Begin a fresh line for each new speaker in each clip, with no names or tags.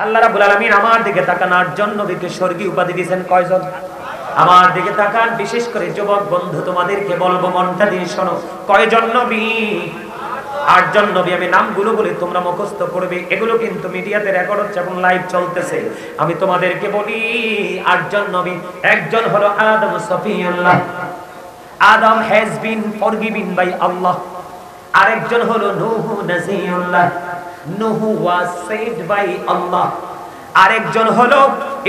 আল্লাহ রাব্বুল আলামিন আমার দিকে তাকান, 8 জন নবীকে স্বর্গীয় উপাধি দিয়েছেন কয়জন? আমার দিকে তাকান, বিশেষ করে যুবক বন্ধু তোমাদেরকে বলবো মনটা দিয়ে শোনো, কয়জন নবী? 8 জন নবী। আমি নামগুলো বলে তোমরা মুখস্থ করবে, এগুলো কিন্তু মিডিয়াতে রেকর্ড হচ্ছে এবং লাইভ চলতেছে। আমি তোমাদেরকে বলি 8 জন নবী। একজন হলো আদম সফিউল্লাহ, আদম has been forgiven by Allah. আরেকজন হলো নূহ নাজিউল্লাহ, নূহ ওয়াজ সেভড বাই আল্লাহ। আরেকজন হলো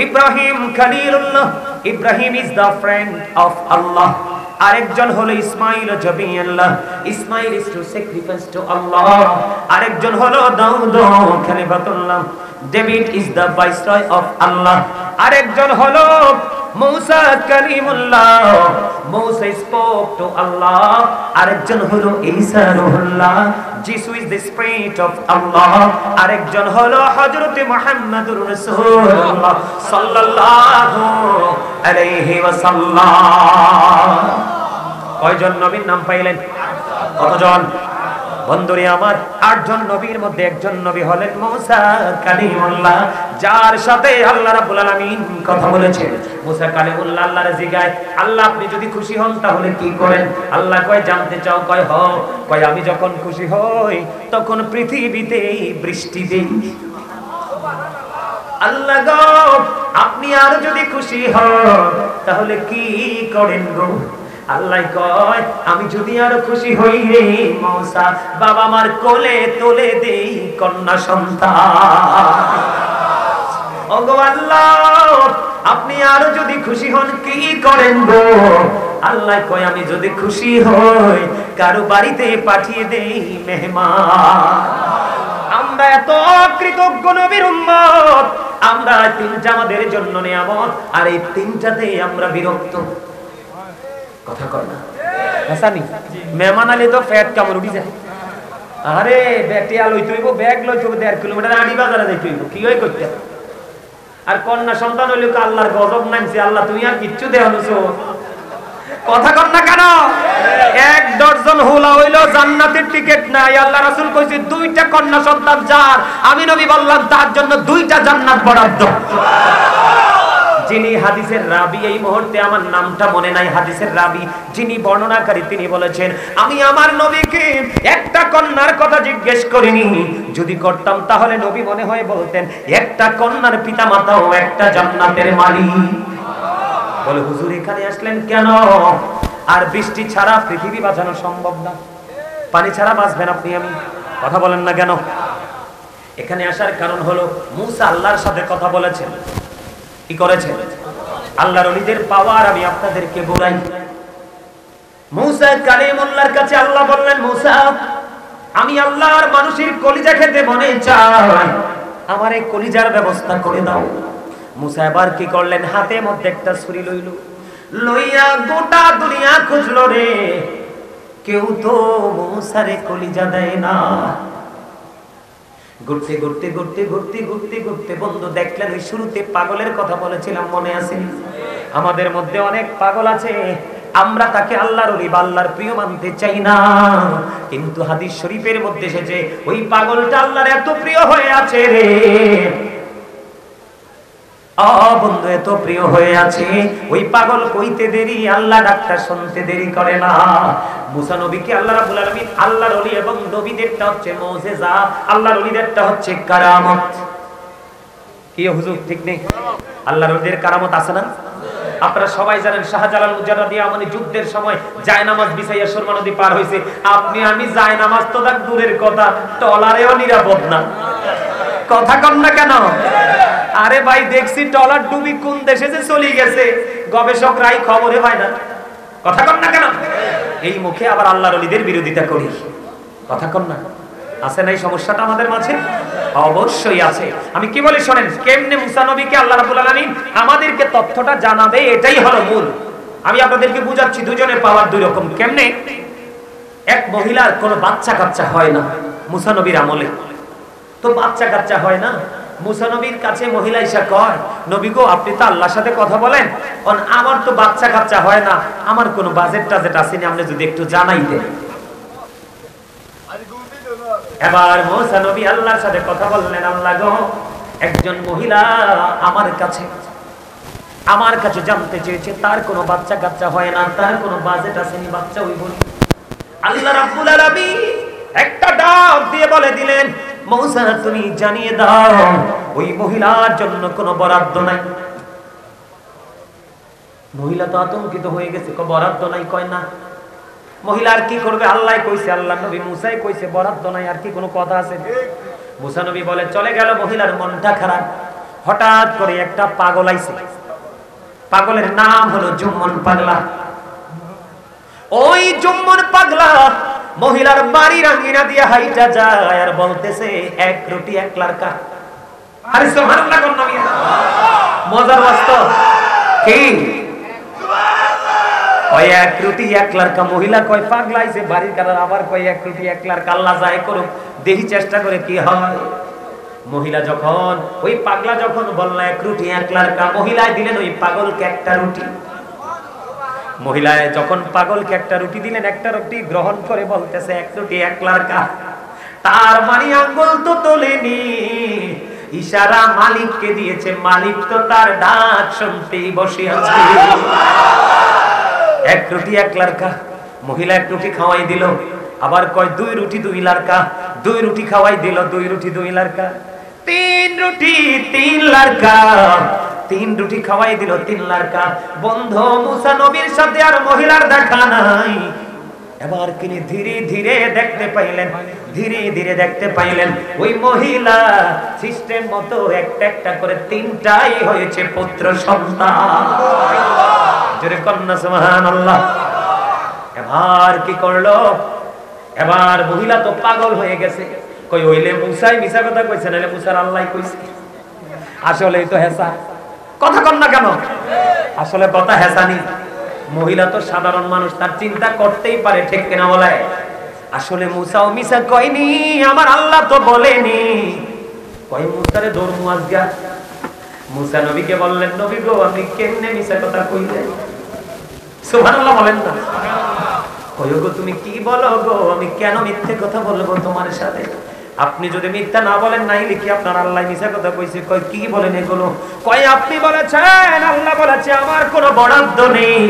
Ibrahim Khalilullah, Ibrahim is the friend of Allah. আরেকজন হলো Ismail Zabiullah, Ismail is to sacrifice to Allah. আরেকজন হলো Daud Khalifatullah, David is the viceroy of Allah. আরেকজন হলো মুসা কালিমুল্লাহ, মুসা স্পোক টু আল্লাহ। আরেকজন হলো Isa Ruhullah, Jishu is the spirit of Allah. আরেকজন হলো হযরত মুহাম্মদুর রাসূলুল্লাহ সাল্লাল্লাহু আলাইহি ওয়াসাল্লাম। কয়জন নবীর নাম পাইলেন? কতজন? বন্ধুরে আমার, 8 জন নবীর মধ্যে একজন নবী হলেন মুসা কালিমুল্লাহ, যার সাথে আল্লাহ রাব্বুল আলামিন কথা বলেছেন। মুসা কালিমুল্লাহ আল্লাহর জিগায়, আল্লাহ আপনি যদি খুশি হন তাহলে কি করেন? আল্লাহ কয় জানতে চাও? কয় হ। কয় আমি যখন খুশি হই তখন পৃথিবীতে বৃষ্টি দেই। আল্লাহ গো আপনি আর যদি খুশি হন তাহলে কি করেন গো? আল্লাহ কয় আমি যদি আরো খুশি হই রে মুসা, বাবা আমার কোলে তোলে দেই কন্যা সন্তান। ওগো আল্লাহ আপনি আরো যদি খুশি হন কি করেন গো? আল্লাহ কয় আমি যদি খুশি হই কারো বাড়িতে পাঠিয়ে দেই মেহমান। আমরা এত কৃতজ্ঞ নবীর উম্মত, আমরা 3টা আমাদের জন্য নিয়ামত, আর এই 3টাতে আমরা বিরক্ত। কথা কয় না হাসানি? মেহমান আলে তো ফ্যাট কামড় উঠি যায়। আরে ব্যাটে আলো হইতো, ব্যাগ লইতো 1.5 কিলোমিটার আড়ি বাজারে যাইতো, কি হয় করতে। আর কন্যা সন্তান হইলে আল্লাহর গজব নামছে, আল্লাহ তুমি আর কিচ্ছু দেওয়ানো। কথা কন না কেন? 1 ডজন হোলা হইলো জান্নাতের টিকিট নাই। আল্লাহ রাসূল কইছে 2টা কন্যা সন্তান যার, আমি নবী বললাম তার জন্য 2টা জান্নাত বরাদ্দ। যিনি হাদিসের রাবি, এই মুহূর্তে আমার নামটা মনে নাই, হাদিসের রাবি যিনি বর্ণনাকারী, তিনি বলেছেন আমি আমার নবীকে একটা কন্যার কথা জিজ্ঞেস করিনি, যদি করতাম তাহলে নবী মনে হয় বলতেন একটা কন্যার পিতামাতাও একটা জান্নাতের মালিক। বলে হুজুর এখানে আসলেন কেন? আর বৃষ্টি ছাড়া পৃথিবী বাঁচানো সম্ভব না, পানি ছাড়া বাঁচবেন আপনি আমি? কথা বলেন না কেন? এখানে আসার কারণ হলো মুসা আল্লাহর সাথে কথা বলেছেন। কি করেছেন? আল্লাহর ওলিদের পাওয়ার আমি আপনাদেরকে বলাই। মুসা কালিমুল্লাহর কাছে আল্লাহ বললেন মুসা আমি আল্লাহর মানুষের কলিজা খেতে মনে চাই, আমার এই কলিজার ব্যবস্থা করে দাও। মুসা এবার কি করলেন? হাতে মধ্যে একটা ছুরি লইল, লইয়া গোটা দুনিয়া খুঁজলো রে, কেউ তো মুসারে কলিজা দেয় না। ঘুরতে ঘুরতে ঘুরতে ঘুরতে ঘুরতে ঘুরতে বন্ধু দেখলেন ওই শুরুতে পাগলের কথা বলেছিলাম, মনে আছে? আমাদের মধ্যে অনেক পাগল আছে, আমরা তাকে আল্লাহর ওলি বা আল্লাহর প্রিয় মানতে চাই না, কিন্তু হাদিস শরীফের মধ্যে এসেছে ওই পাগলটা আল্লাহর এত প্রিয় হয়ে আছে রে। বন্ধু এত প্রিয় হয়ে আছে, ওই পাগল কইতে দেরি আল্লাহ ডাকটা শুনতে দেরি করে না। মুসা নবীকে আল্লাহ রাব্বুল আলামিন, আল্লাহর ওলি এবং নবীদেরটা হচ্ছে মুজিজা, আল্লাহর ওলিদেরটা হচ্ছে কারামত। কি হুজুর ঠিক নেই? আল্লাহর ওলিদের কারামত আছে না? আপনারা সবাই জানেন শাহজালাল মুজাররাদি আমনি যুদ্ধের সময় জায়নামাজ বিছাইয়া সুরমা নদী পার হইছে। আপনি আমি জায়নামাজ তো দেখ দূরের কথা, টলারেও নিরাপদ না। কথা কন না কেন? আরে ভাই দেখছি টলার ডুবি কোন দেশে যে চলে গেছে, গবেষকরাই খবরে পায় না। কথা কন না কেন? এই মুখে আবার আল্লাহর ওলিদের বিরোধিতা করি। কথা কন না? আছে না এই সমস্যাটা আমাদের মাঝে? অবশ্যই আছে। আমি কি বলি শোনেন, কেমনে মুসা নবীকে আল্লাহ রাব্বুল আলামিন আমাদেরকে তথ্যটা জানাবে, এটাই হলো মূল। আমি আপনাদেরকে বুঝাচ্ছি দুজনের পাওয়ার দুই রকম। কেমনে? এক মহিলার কোনো বাচ্চা কাচ্চা হয় না মুসা নবীর আমলে, তো বাচ্চা কাচ্চা হয় না, মুসা নবীর কাছে মহিলা এসে কয় নবী গো আপনি তো আল্লাহর সাথে কথা বলেন, আমার তো বাচ্চা কাচ্চা হয় না, আমার কোনো বাজেট টাজেট আসেনি, আপনি যদি একটু জানাইতেন। এবার মুসা নবী আল্লাহর সাথে কথা বললেন, আল্লাহ গো একজন মহিলা আমার কাছে জানতে চেয়েছে তার কোনো বাচ্চা কাচ্চা হয় না, তার কোনো বাজেট আসেনি, বাচ্চা হইব না। আল্লাহ রাব্বুল আলামিন একটা ডাক দিয়ে বলে দিলেন, মূসা তুমি জানিয়ে দাও ওই মহিলার জন্য কোনো বরাদ্দ নাই। মহিলা তো আতঙ্কিত হয়ে গেছে, বরাদ্দ নাই কয় না। মহিলা আর কি করবে, আল্লাহ কইছে, আল্লাহ নবী মুসাই কইছে বরাদ্দ নাই, আর কি কোনো কথা আছে? মুসা নবী বলে চলে গেল। মহিলার মনটা খারাপ। হঠাৎ করে একটা পাগল আইছে, পাগলের নাম হলো জুম্মন পাগলা। ওই জুম্মন পাগলা মহিলার বাড়ির আঙ্গিনা দিয়ে হাইটা যায় আর বলতেছে এক রুটি এক লারকা। আরে সুবহানাল্লাহ কোন নবী, মজার বাস্তব কি ওই এক রুটি এক লারকা। মহিলা কয় পাগলা আইছে বাড়ির কারার, আবার কয় এক রুটি এক লারকা। আল্লাহ যায় করুক, দেখি চেষ্টা করে কি হয়। মহিলা যখন ওই পাগলা যখন বলল এক রুটি এক লারকা, মহিলায় দিলেন ওই পাগলকে একটা রুটি। মহিলায় যখন পাগলকে একটা রুটি দিলেন, একটা রুটি গ্রহণ করে বলতেছে এক রুটি এক লারকা। তার মানে আঙ্গুল তো তোলেনি, ইশারা মালিককে দিয়েছে, মালিক তো তার ডাক শুনতেই বসে আছে। এক রুটি এক লারকা। মহিলা এক রুটি খাওয়াই দিল, আবার কয় দুই রুটি দুই লারকা। দুই রুটি খাওয়াই দিল, দুই রুটি দুই লারকা। তিন রুটি তিন লারকা। তিন রুটি খাওয়াই দিল, তিন লারকা। বন্ধু মুসা নবীর সাথে আর মহিলার দেখা নাই। এবার তিনি ধীরে ধীরে দেখতে পাইলেন, ধীরে ধীরে দেখতে পাইলেন ওই মহিলা সিস্টেম মতো একটা একটা করে তিনটাই হয়েছে পুত্র সন্তান। জোরে কন্যা সুবহানাল্লাহ। এবার কি করলো, এবার মহিলা তো পাগল হয়ে গেছে। কই হইলে মুসাই মিছা কথা কইছে, নালে মুসার আল্লাহ কইছে। আসলেই তো হেসা কথা কন না কেন, আসলে কথা হেসানি। মহিলা তো সাধারণ মানুষ, তার চিন্তা করতেই পারে, ঠিক কিনা বলে? আসলে মুসাও মিছা কয়নি, আমার আল্লাহ তো বলেনি। কয় মুসারে ধর্ম আজগা। মুসা নবীকে বললেন, নবী গো আপনি কেমনে মিছা কথা কইলেন? সুবহানাল্লাহ বলেন না। কয় গো তুমি কি বলো গো, আমি কেন মিথ্যে কথা বলবো তোমার সাথে? আপনি যদি মিথ্যা না বলেন নাইলে কি আপনার আল্লাহ মিছা কথা কইছে? কয় কি বলেন এগুলো? কয় আপনি বলেছেন, আল্লাহ বলেছে আমার কোনো বরাদ্দ নেই।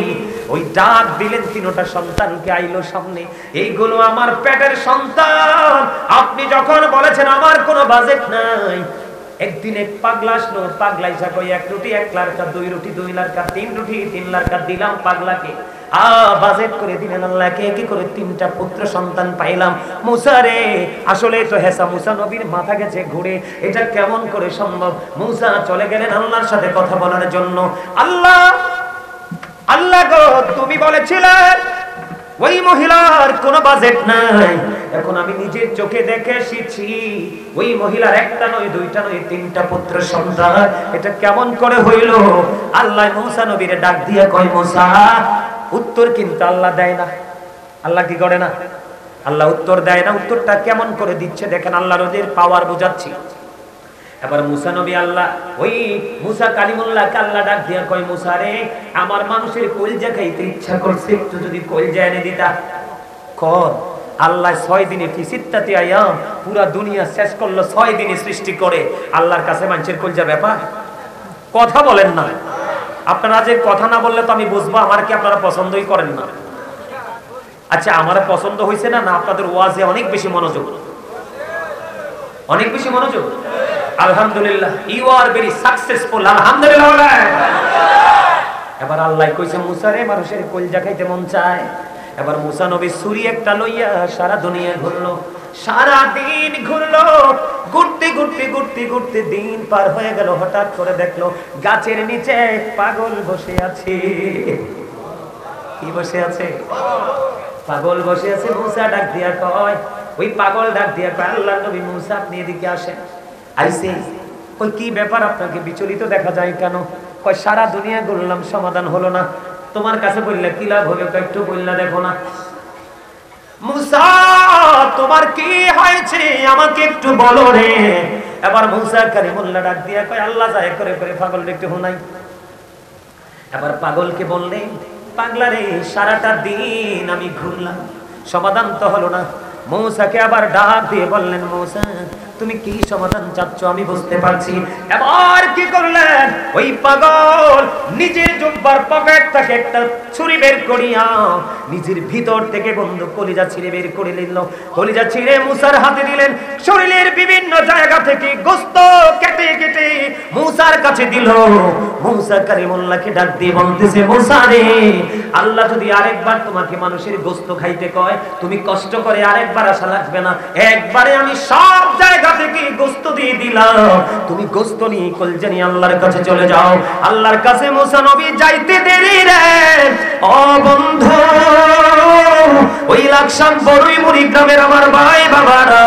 ওই ডাক দিলেন, তিনটা সন্তানকে আইলো সামনে, এইগুলো আমার পেটের সন্তান। আপনি যখন বলেছেন আমার কোনো বাজেট নাই, একদিন এক পাগলা আসলো, পাগলা ইসা কই এক রুটি এক লারকা, দুই রুটি দুই লারকা, তিন রুটি তিন লারকা দিলাম পাগলাকে। বাজেট করে দিলেন আল্লাহকে, কি করে তিনটা পুত্র সন্তান পাইলাম। মুসা রে আসলে তো হেসা। মুসা নবীর মাথা গেছে ঘুরে, এটা কেমন করে সম্ভব? মুসা চলে গেলেন আল্লাহর সাথে কথা বলার জন্য। আল্লাহ আল্লাহ গো তুমি বলেছিলেন ওই মহিলার কোনো বাজেট নাই। এখন আমি নিজের চোখে দেখে এসেছি ওই মহিলার একটা নয়, দুইটা নয়, তিনটা পুত্র সন্তান। এটা কেমন করে হইল? আল্লাহ মুসা নবীরে ডাক দিয়ে কয়, মুসা উত্তর কিন্তু আল্লাহ দেয় না। আল্লাহ কি করে না? আল্লাহ উত্তর দেয় না। উত্তরটা কেমন করে দিচ্ছে দেখেন, আল্লাহ রোজের পাওয়ার বোঝাচ্ছি। এবার মুসা নবী আল্লাহ ওই মুসা কালিমুল্লাহ আল্লাহ ডাক দিয়া কয়, মুসা রে আমার মানুষের কলজা খাইতে ইচ্ছা করছে, একটু যদি কলজা এনে দিতা। কর আল্লাহ 6 দিনে ফিসিত্তাতি আয়াম পুরা দুনিয়া শেষ করলো 6 দিনে সৃষ্টি করে। আল্লাহর কাছে মানুষের কলজা ব্যাপার? কথা বলেন না আপনারা, যে কথা না বললে তো আমি বুঝবো আমার কি আপনারা পছন্দই করেন না। আচ্ছা আমার পছন্দ হয়েছে না? না আপনাদের ওয়াজে অনেক বেশি মনোযোগ, অনেক বেশি মনোযোগ। আলহামদুলিল্লাহ, ইউ আর ভেরি সাকসেসফুল। আলহামদুলিল্লাহ। এবার আল্লাহ কইছে, মুসা রে মানুষের কলজা খাইতে মন চায়। এবার মুসা নবী ছুরি একটা লইয়া সারা দুনিয়া ঘুরলো, সারা দিন ঘুরলো। ঘুরতে ঘুরতে ঘুরতে ঘুরতে দিন পার হয়ে গেল। হঠাৎ করে দেখলো গাছের নিচে পাগল বসে আছে। কি বসে আছে? পাগল বসে আছে। মুসা ডাক দিয়া কয়, ওই পাগল ডাক দিয়া কয়, আল্লাহর নবী মুসা আপনি এদিকে আসেন। আইছে। কই কি ব্যাপার, আপনাকে বিচলিত দেখা যায় কেন? কয় সারা দুনিয়া ঘুরলাম, সমাধান হলো না। তোমার কাছে বললে কি লাভ হবে? একটু বললা দেখো না। মুসা তোমার কি হয়েছে আমাকে একটু বলো রে। এবার মুসা কালিমুল্লাহ ডাক দিয়া কয়, আল্লাহ যায় করে করে পাগল একটু হুনাই। এবার পাগলকে বললে, পাগলা রে সারাটা দিন আমি ঘুরলাম, সমাধান তো হলো না। মূসাকে আবার ডাক দিয়ে বললেন, মূসা তুমি কি সমাধান চাচ্ছ আমি বুঝতে পারছি। এবার কি করলেন, ওই পাগল নিজের জুব্বার পকেট থেকে একটা ছুরি বের করিয়া নিজের ভিতর থেকে বন্ধু কলিজা ছিঁড়ে বের করে নিল। কলিজা ছিঁড়ে মূসার হাতে দিলেন। শরীরের বিভিন্ন জায়গা থেকে গোশত কেটে কেটে মূসার কাছে দিল। মূসা কালিমুল্লাহকে ডাক দিয়ে বলতেছে, মূসা রে, আল্লাহ যদি আরেকবার তোমাকে মানুষের গোশত খাইতে কয়, তুমি কষ্ট করে আরেকবার আসা লাগবে না, একবারে আমি সব জায়গা থেকে গোশত দিয়ে দিলাম, তুমি গোশত নিয়ে কলজা নিয়ে আল্লাহর কাছে চলে যাও। আল্লাহর কাছে মূসা নবী যাইতে দেরি রে ও বন্ধু, ওই লাকসাম বড়ই মুড়ি গ্রামের আমার ভাই বাবারা,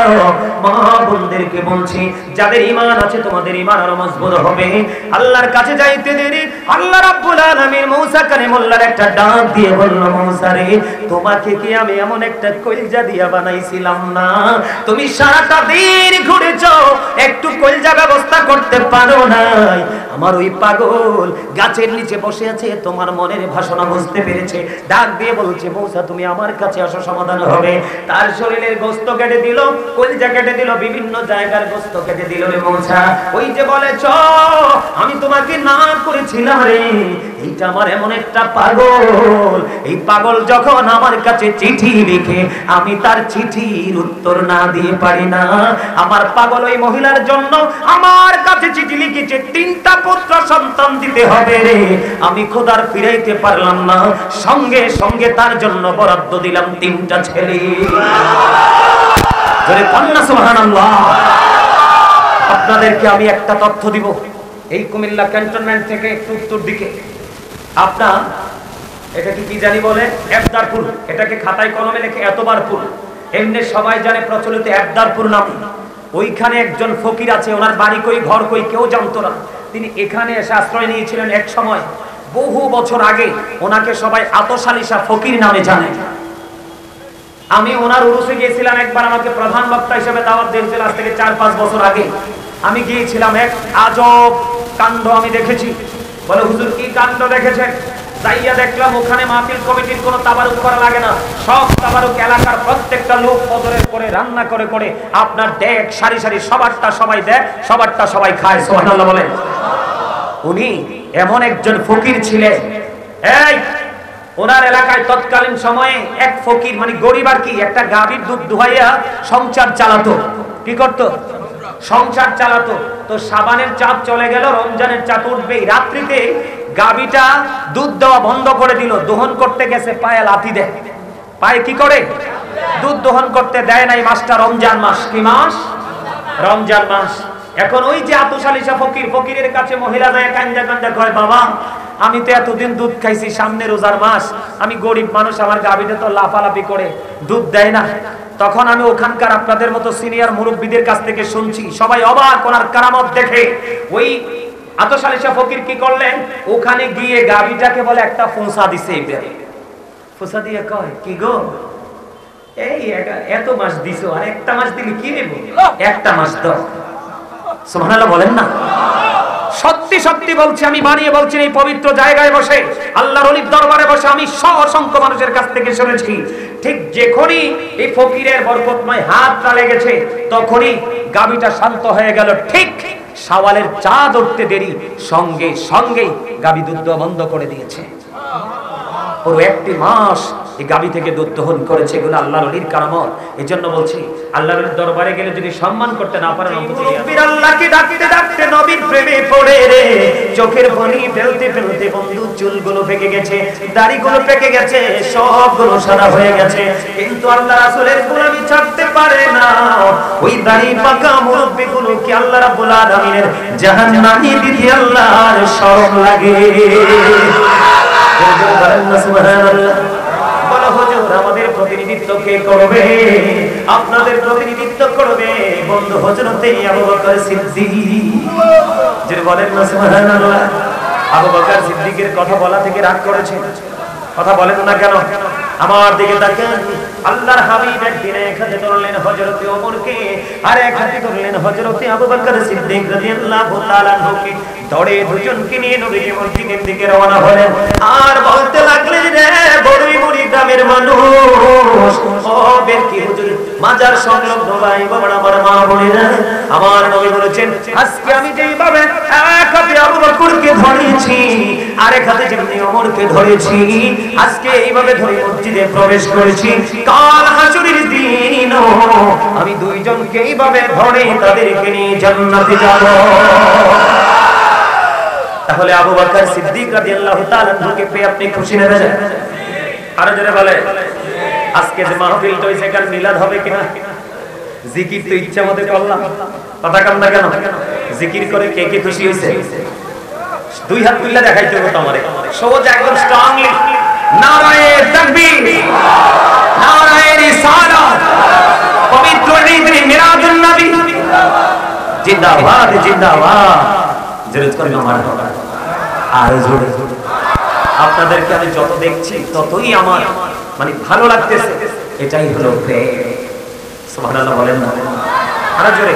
মা বোনদেরকে বলছি, যাদের ঈমান আছে তোমাদের ঈমান আরো মজবুত হবে। আল্লাহর কাছে যাইতে দেরি আল্লাহ রাব্বুল আলামিন মূসা কালিমুল্লাহর একটা ডাক দিয়ে বলল, মূসা রে, তোমাকে কি আমি এমন একটা কলজা দিয়া বানাইছিলাম না? তুমি সারাটা দিন ঘুরেছো, একটু কলজা ব্যবস্থা করতে পারো নাই। আমার ওই পাগল গাছের নিচে বসে আছে, তোমার মনের ভাষণা বুঝতে পেরেছে, ডাক দিয়ে বলছে, মূসা তুমি আমার কাছে আসো, সমাধান হবে। তার শরীরের গোশত কেটে দিল, কলিজা কেটে দিল, বিভিন্ন জায়গার গোশত কেটে দিল। রে মূসা, ওই যে বলেছ আমি তোমাকে না করেছিলাম রে, এইটা আমার এমন একটা পাগল, এই পাগল যখন আমার কাছে চিঠি লিখে আমি তার চিঠির উত্তর না দিয়ে পারি না। আমার পাগল ওই মহিলার জন্য আমার কাছে চিঠি লিখেছে, 3টা পুত্র সন্তান দিতে হবে রে, আমি খোদার ফিরাইতে পারলাম না, সঙ্গে সঙ্গে তার জন্য বরাদ্দ দিলাম 3টা ছেলে। জোরে কন্যা সুবহানাল্লাহ। আপনাদেরকে আমি একটা তথ্য দিব, এই কুমিল্লা ক্যান্টনমেন্ট থেকে একটু উত্তর দিকে আপনার এটাকে কি জানি বলে, এবদারপুর, এটাকে খাতায় কলমে লেখে এতবারপুর, এমনি সবাই জানে প্রচলিত এবদারপুর নাম। ওইখানে একজন ফকির আছে, ওনার বাড়ি কই ঘর কই কেউ জানতো না। তিনি এখানে এসে আশ্রয় নিয়েছিলেন এক সময়, বহু বছর আগে। ওনাকে সবাই আতশালিশা ফকির নামে জানে। আমি ওনার উরুসে গিয়েছিলাম একবার, আমাকে প্রধান বক্তা হিসেবে দাওয়াত দিয়েছিল আজ থেকে 4-5 বছর আগে। আমি গিয়েছিলাম, এক আজব কাণ্ড আমি দেখেছি। বলে, হুজুর কি কাণ্ড দেখেছেন? যাইয়া দেখলাম ওখানে মাহফিল কমিটির কোনো তাবারুক করা লাগে না, সব তাবারুক এলাকার প্রত্যেকটা লোক কদরের করে রান্না করে করে আপনার দেখ সারি সারি, সবারটা সবাই দেয়, সবারটা সবাই খায়। সুবহানাল্লাহ বলে। উনি এমন একজন ফকির ছিলেন, এই ওনার এলাকায় তৎকালীন সময়ে এক ফকির, মানে গরিব আর কি, একটা গাভীর দুধ দুহাইয়া সংসার চালাতো। কি করতো? সংসার চালাতো। তো শাবানের চাঁদ চলে গেল, রমজানের চাঁদ উঠবেই, রাত্রিতে গাভীটা দুধ দেওয়া বন্ধ করে দিল। দহন করতে গেছে, পায়ে লাথি দেয়। পায়ে কি করে? দুধ দহন করতে দেয় নাই। মাসটা রমজান মাস। কি মাস? রমজান মাস। এখন ওই যে আতশালিশা ফকির, ফকিরের কাছে মহিলা যায় কান্দা কান্দা কয়, বাবা আমি তো এতদিন দুধ খাইছি, সামনে রোজার মাস, আমি গরিব মানুষ, আমার গাভীতে তো লাফালাফি করে দুধ দেয় না। তখন আমি ওখানকার আপনাদের মতো সিনিয়র মুরব্বীদের কাছ থেকে শুনছি, সবাই অবাক ওনার কারামত দেখে। ওই আতশালিশা ফকির কি করলেন, ওখানে গিয়ে গাভীটাকে বলে একটা ফুঁসা দিছে। ফুঁসা দিয়ে কয়, কি গো এই এত মাস দিছো, আর একটা মাস দিলে কি নেব, একটা মাস দাও। সুবহানাল্লাহ বলেন না? সত্যি সত্যি বলছি, আমি বানিয়ে বলছি, এই পবিত্র জায়গায় বসে আল্লাহর ওলির দরবারে বসে আমি অসংখ্য মানুষের কাছ থেকে শুনেছি। ঠিক যখনই এই ফকিরের বরকতময় হাতটা লেগেছে, তখনই গাভীটা শান্ত হয়ে গেল। ঠিক শাওয়ালের চাঁদ উঠতে দেরি, সঙ্গে সঙ্গেই গাভী দুধ দেওয়া বন্ধ করে দিয়েছে। পুরো 1 মাস এই গাভী থেকে দুধ দহন করেছে। এগুলো আল্লাহর ওলির কারামত। এজন্য বলছি, আল্লাহর ওলির দরবারে গেলে যদি সম্মান করতে না পারেন, নবীর আল্লাহকে ডাকতে ডাকতে নবীর প্রেমে পড়ে রে, চোখের পানি ফেলতে ফেলতে বন্ধু চুলগুলো পেকে গেছে, দাড়িগুলো পেকে গেছে, সবগুলো সাদা হয়ে গেছে, কিন্তু আল্লাহ রাসূলের গোলামি ছাড়তে পারে না। ওই দাড়ি পাকা মুরব্বিগুলো কি আল্লাহ রাব্বুল আলামিনের জাহান্নামী দিদি আল্লাহর শরম লাগে। আমাদের প্রতিনিধিত্ব কে করবে? আপনাদের প্রতিনিধিত্ব করবে বন্ধু হযরতে আবু বকর সিদ্দিক। যে বলেন না সুবহানাল্লাহ। আবু বকর সিদ্দিকের কথা বলা থেকে রাগ করেছেন, কথা বলেন না কেন? আমার দিকে তাকান। আল্লাহর হাবিব একদিন এক হাতে ধরলেন হযরতে ওমরকে, আর এক হাতে ধরলেন হযরতে আবু বকর সিদ্দিক রাদিয়াল্লাহু তাআলা আনহুকে। দৌড়ে দুজনকে নিয়ে নবীজি মসজিদের দিকে রওনা হলেন, আর বলতে লাগলেন, রে বড়ই মুড়ি গ্রামের মানুষ, ও বের কি হুজুর মাজার সংলগ্ন ভাই বাবা আমার মা বোনেরা, আমার নবী বলেছেন আজকে আমি যেইভাবে এক হাতে আবু বকরকে ধরেছি আর এক হাতে যেমনি ওমরকে ধরেছি, আজকে এইভাবে ধরে মসজিদে প্রবেশ করেছি, কাল হাসরের দিন আমি দুইজনকে এইভাবে ধরে তাদেরকে নিয়ে জান্নাতে যাব। তাহলে আবু বকর সিদ্দিক রাদিয়াল্লাহু তাআলা কে পেয়ে আপনি খুশি না হয়ে যায়? আরো জোরে বলে। আজকে যে মাহফিল হইছে কাল মিলাদ হবে কিনা? জিকির তো ইচ্ছা মতো করলাম, কথা কাম না কেন? জিকির করে কে কে খুশি হইছে? দুই হাত তুলে দেখাইতে হবে তোমারে, সহজ একদম স্ট্রংলি নারায়ে তাকবীর, নারায়ে রিসালাত, পবিত্র ঈদ মিলাদুন নবী জিন্দাবাদ জিন্দাবাদ। জোরে করে মারহাবা। আর জোরে আপনাদেরকে আমি যত দেখছি ততই আমার মানে ভালো লাগতেছে, এটাই হলো প্রেম। সুবহানাল্লাহ বলেন না? আর জোরে।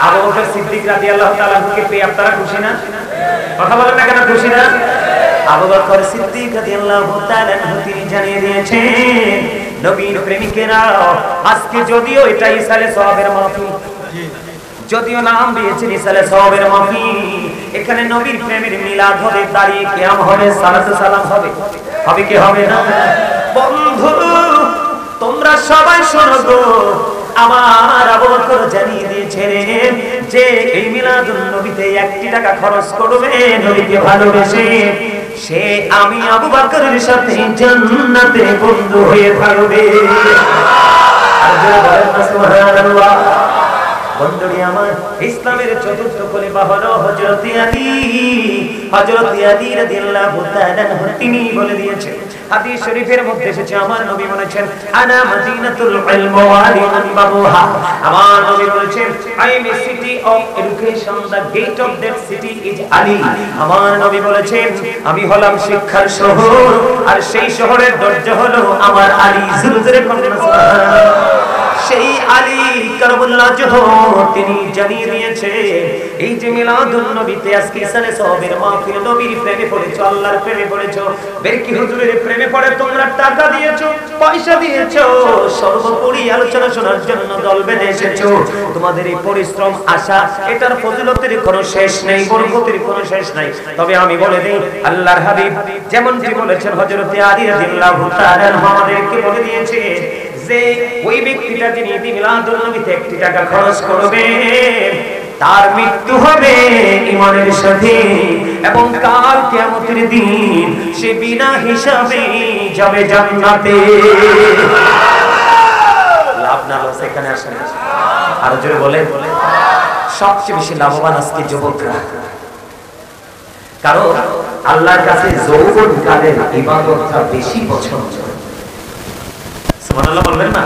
আবু বকর সিদ্দিক রাদিয়াল্লাহু তাআলা কে পেয়ে আপনারা খুশি না? কথা বলেন না কেন খুশি না? আবু বকর সিদ্দিক রাদিয়াল্লাহু তাআলা তিনি জানিয়ে দিয়েছেন নবীর প্রেমিকেরা আজকে যদিও এটা ইসালে সওয়াবের মাহফিল, যদিও নাম দিয়েছেন ইসালে সওয়াবের মাহফিল, এখানে নবীর প্রেমের মিলাদ হবে, দাঁড়িয়ে কিয়াম হবে, সালাত সালাম হবে, হবে কি হবে না? বন্ধু তোমরা সবাই শোনো গো, আমার আবু বকর জানিয়ে দিয়েছে যে এই মিলাদুন নবীতে 1 টাকা খরচ করবে নবীকে ভালোবেসে, সে আমি আবু বকরের সাথে জান্নাতে বন্ধু হয়ে থাকবে। আর যারা বলেন না সুবহানাল্লাহ। বন্ধুরি আমার, ইসলামের চতুর্থ খলিফা হলো হযরত আলী। হযরত আলী রাদিয়াল্লাহু তাআলা তিনি বলে দিয়েছেন, হাদিস শরীফের মধ্যে এসেছে, আমার নবী বলেছেন আনা মদিনাতুল ইলম ওয়া লিমানবাহা, আমার নবী বলেছেন I am a city of education, the gate of that city is Ali. আমার নবী বলেছেন আমি হলাম শিক্ষার শহর আর সেই শহরের দরজা হলো আমার আলী। জোরে বলেন সুবহানাল্লাহ। সেই আলী কারবুল্লাহ জোহর তিনি জানিয়ে দিয়েছে এই যে মিলাদুন নবীতে আজকে ইসালে সওয়াবের মাহফিল, নবীর প্রেমে পড়েছো, আল্লাহর প্রেমে পড়েছো, বেরকি হুজুরের প্রেমে পড়ে তোমরা টাকা দিয়েছো, পয়সা দিয়েছো, সর্বোপরি আলোচনা শোনার জন্য দল বেঁধে এসেছো, তোমাদের এই পরিশ্রম আশা এটার ফজিলতের কোনো শেষ নেই, বরকতের কোনো শেষ নাই। তবে আমি বলে দেই আল্লাহর হাবিব যেমনটি বলেছেন হযরত আলী রাদিয়াল্লাহু তাআলা আমাদেরকে বলে দিয়েছে যে ওই ব্যক্তিটা যিনি মিলাদুন নবীতে 1 টাকা খরচ করবে তার মৃত্যু হবে ঈমানের সাথে, এবং কাল কিয়ামতের দিন সে বিনা হিসাবে যাবে জান্নাতে। লাভ না লস এখানে আসে না? আর জোরে বলেন। সবচেয়ে বেশি লাভবান আজকে যুবকরা, কারণ আল্লাহর কাছে যৌবন কালের ইবাদতটা বেশি পছন্দ। সুবহানাল্লাহ বলবেন না?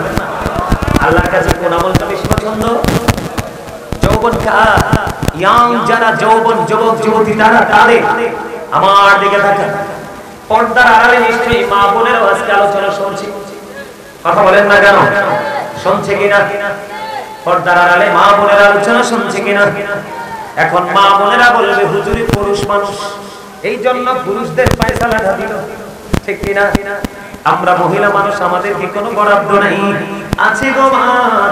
আল্লাহর কাছে কোন আমলটা বেশি পছন্দ? যৌবন কাল, ইয়াং যারা যৌবন যুবক যুবতী তারা তাদের আমার দিকে তাকান। পর্দার আড়ালে নিশ্চয়ই মা বোনেরা আজকে আলোচনা শুনছে, কথা বলেন না কেন? শুনছে কিনা? পর্দার আড়ালে মা বোনেরা আলোচনা শুনছে কিনা? এখন মা বোনেরা বলবে হুজুরি পুরুষ মানুষ, এই জন্য পুরুষদের ফয়সালাটা দিল, ঠিক কিনা? আমরা মহিলা মানুষ, আমাদের কি কোনো বরাদ্দ নাই? আছে গো মা,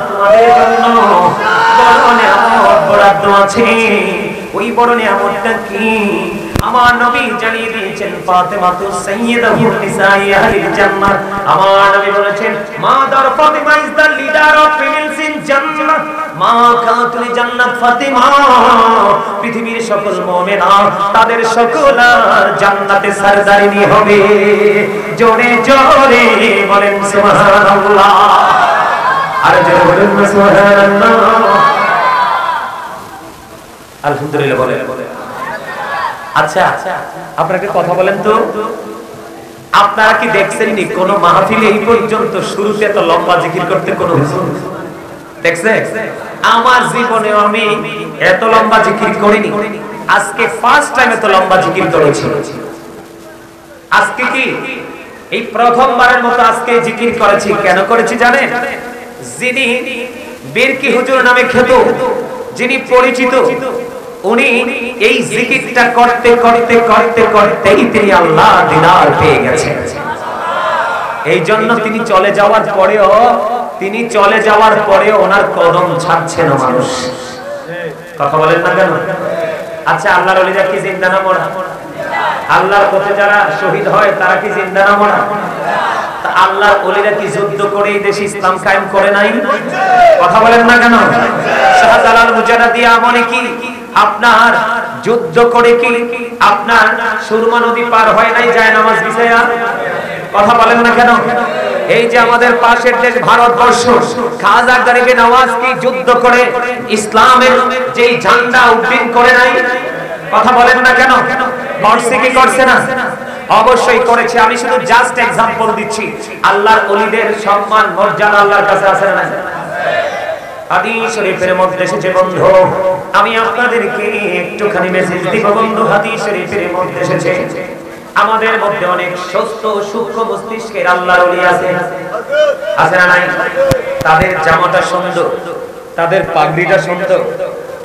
তোমাদের জন্য বড় নিয়ামত বরাদ্দ আছে। ওই বড় নিয়ামতটা কি? আমার নবী জানিয়ে দিয়েছেন ফাতেমাতু সাইয়্যিদাতুন নিসাই আহলিল জান্নাহ। আমার নবী বলেছেন mother Fatima is the leader of females in জান্নাহ, মা খাতুল জান্নাত ফাতিমা। পৃথিবীর সকল মুমিনা তাদের সকল জান্নাতে সরদারিনী হবে। জোরে জোরে বলেন সুবহানাল্লাহ। আর জোরে বলেন সুবহানাল্লাহ। আলহামদুলিল্লাহ বলেন। আচ্ছা আপনাকে কথা বলেন তো, আপনারা কি দেখছেন নি কোন মাহফিলে এই পর্যন্ত শুরুতে এত লম্বা জিকির করতে কোন হুজুর দেখছে? আমার জীবনে আমি এত লম্বা জিকির করিনি, আজকে ফার্স্ট টাইম এত লম্বা জিকির করেছি। আজকে কি এই প্রথমবারের মতো আজকে জিকির করেছি। কেন করেছি জানেন? যিনি বেরকি হুজুর নামে খ্যাত, যিনি পরিচিত, উনি এই জিকিরটা করতে করতে করতে করতেই তিনি আল্লাহ দিদার পেয়ে গেছেন। এই জন্য তিনি চলে যাওয়ার পরেও ওনার কদম ছাড়ছে না মানুষ। কথা বলেন না কেন? আচ্ছা, আল্লাহর ওলিরা কি জিন্দা না মরা? আল্লাহর পথে যারা শহীদ হয় তারা কি জিন্দা না মরা? আল্লাহর ওলিরা কি যুদ্ধ করে এই দেশে ইসলাম কায়েম করে নাই? কথা বলেন না কেন? শাহজালাল মুজাদ্দিদ আমলে কি আপনার যুদ্ধ করে কি আপনার সুরমা নদী পার হয় নাই যায় নামাজ বিছায়া? কথা বলেন না কেন? এই যে আমাদের পাশের দেশ ভারতবর্ষ, খাজা গরিবে নওয়াজ কি যুদ্ধ করে ইসলামের যেই ঝান্ডা উড্ডীন করে নাই? কথা বলেন না কেন? করছে কি করছে না? অবশ্যই করেছে। আমি শুধু জাস্ট एग्जांपल দিচ্ছি। আল্লাহর ওলিদের সম্মান মর্যাদা আল্লাহর কাছে আছে না? হাদিস শরীফের মধ্যে এসেছে বন্ধু, আমি আপনাদেরকে একটুখানি মেসেজ দিব বন্ধু। হাদিস শরীফের মধ্যে এসেছে আমাদের মধ্যে অনেক সুস্থ সূক্ষ্ম মস্তিষ্কের আল্লাহর ওলি আছে, আছে না নাই? তাদের জামাটা সুন্দর, তাদের পাগড়িটা সুন্দর,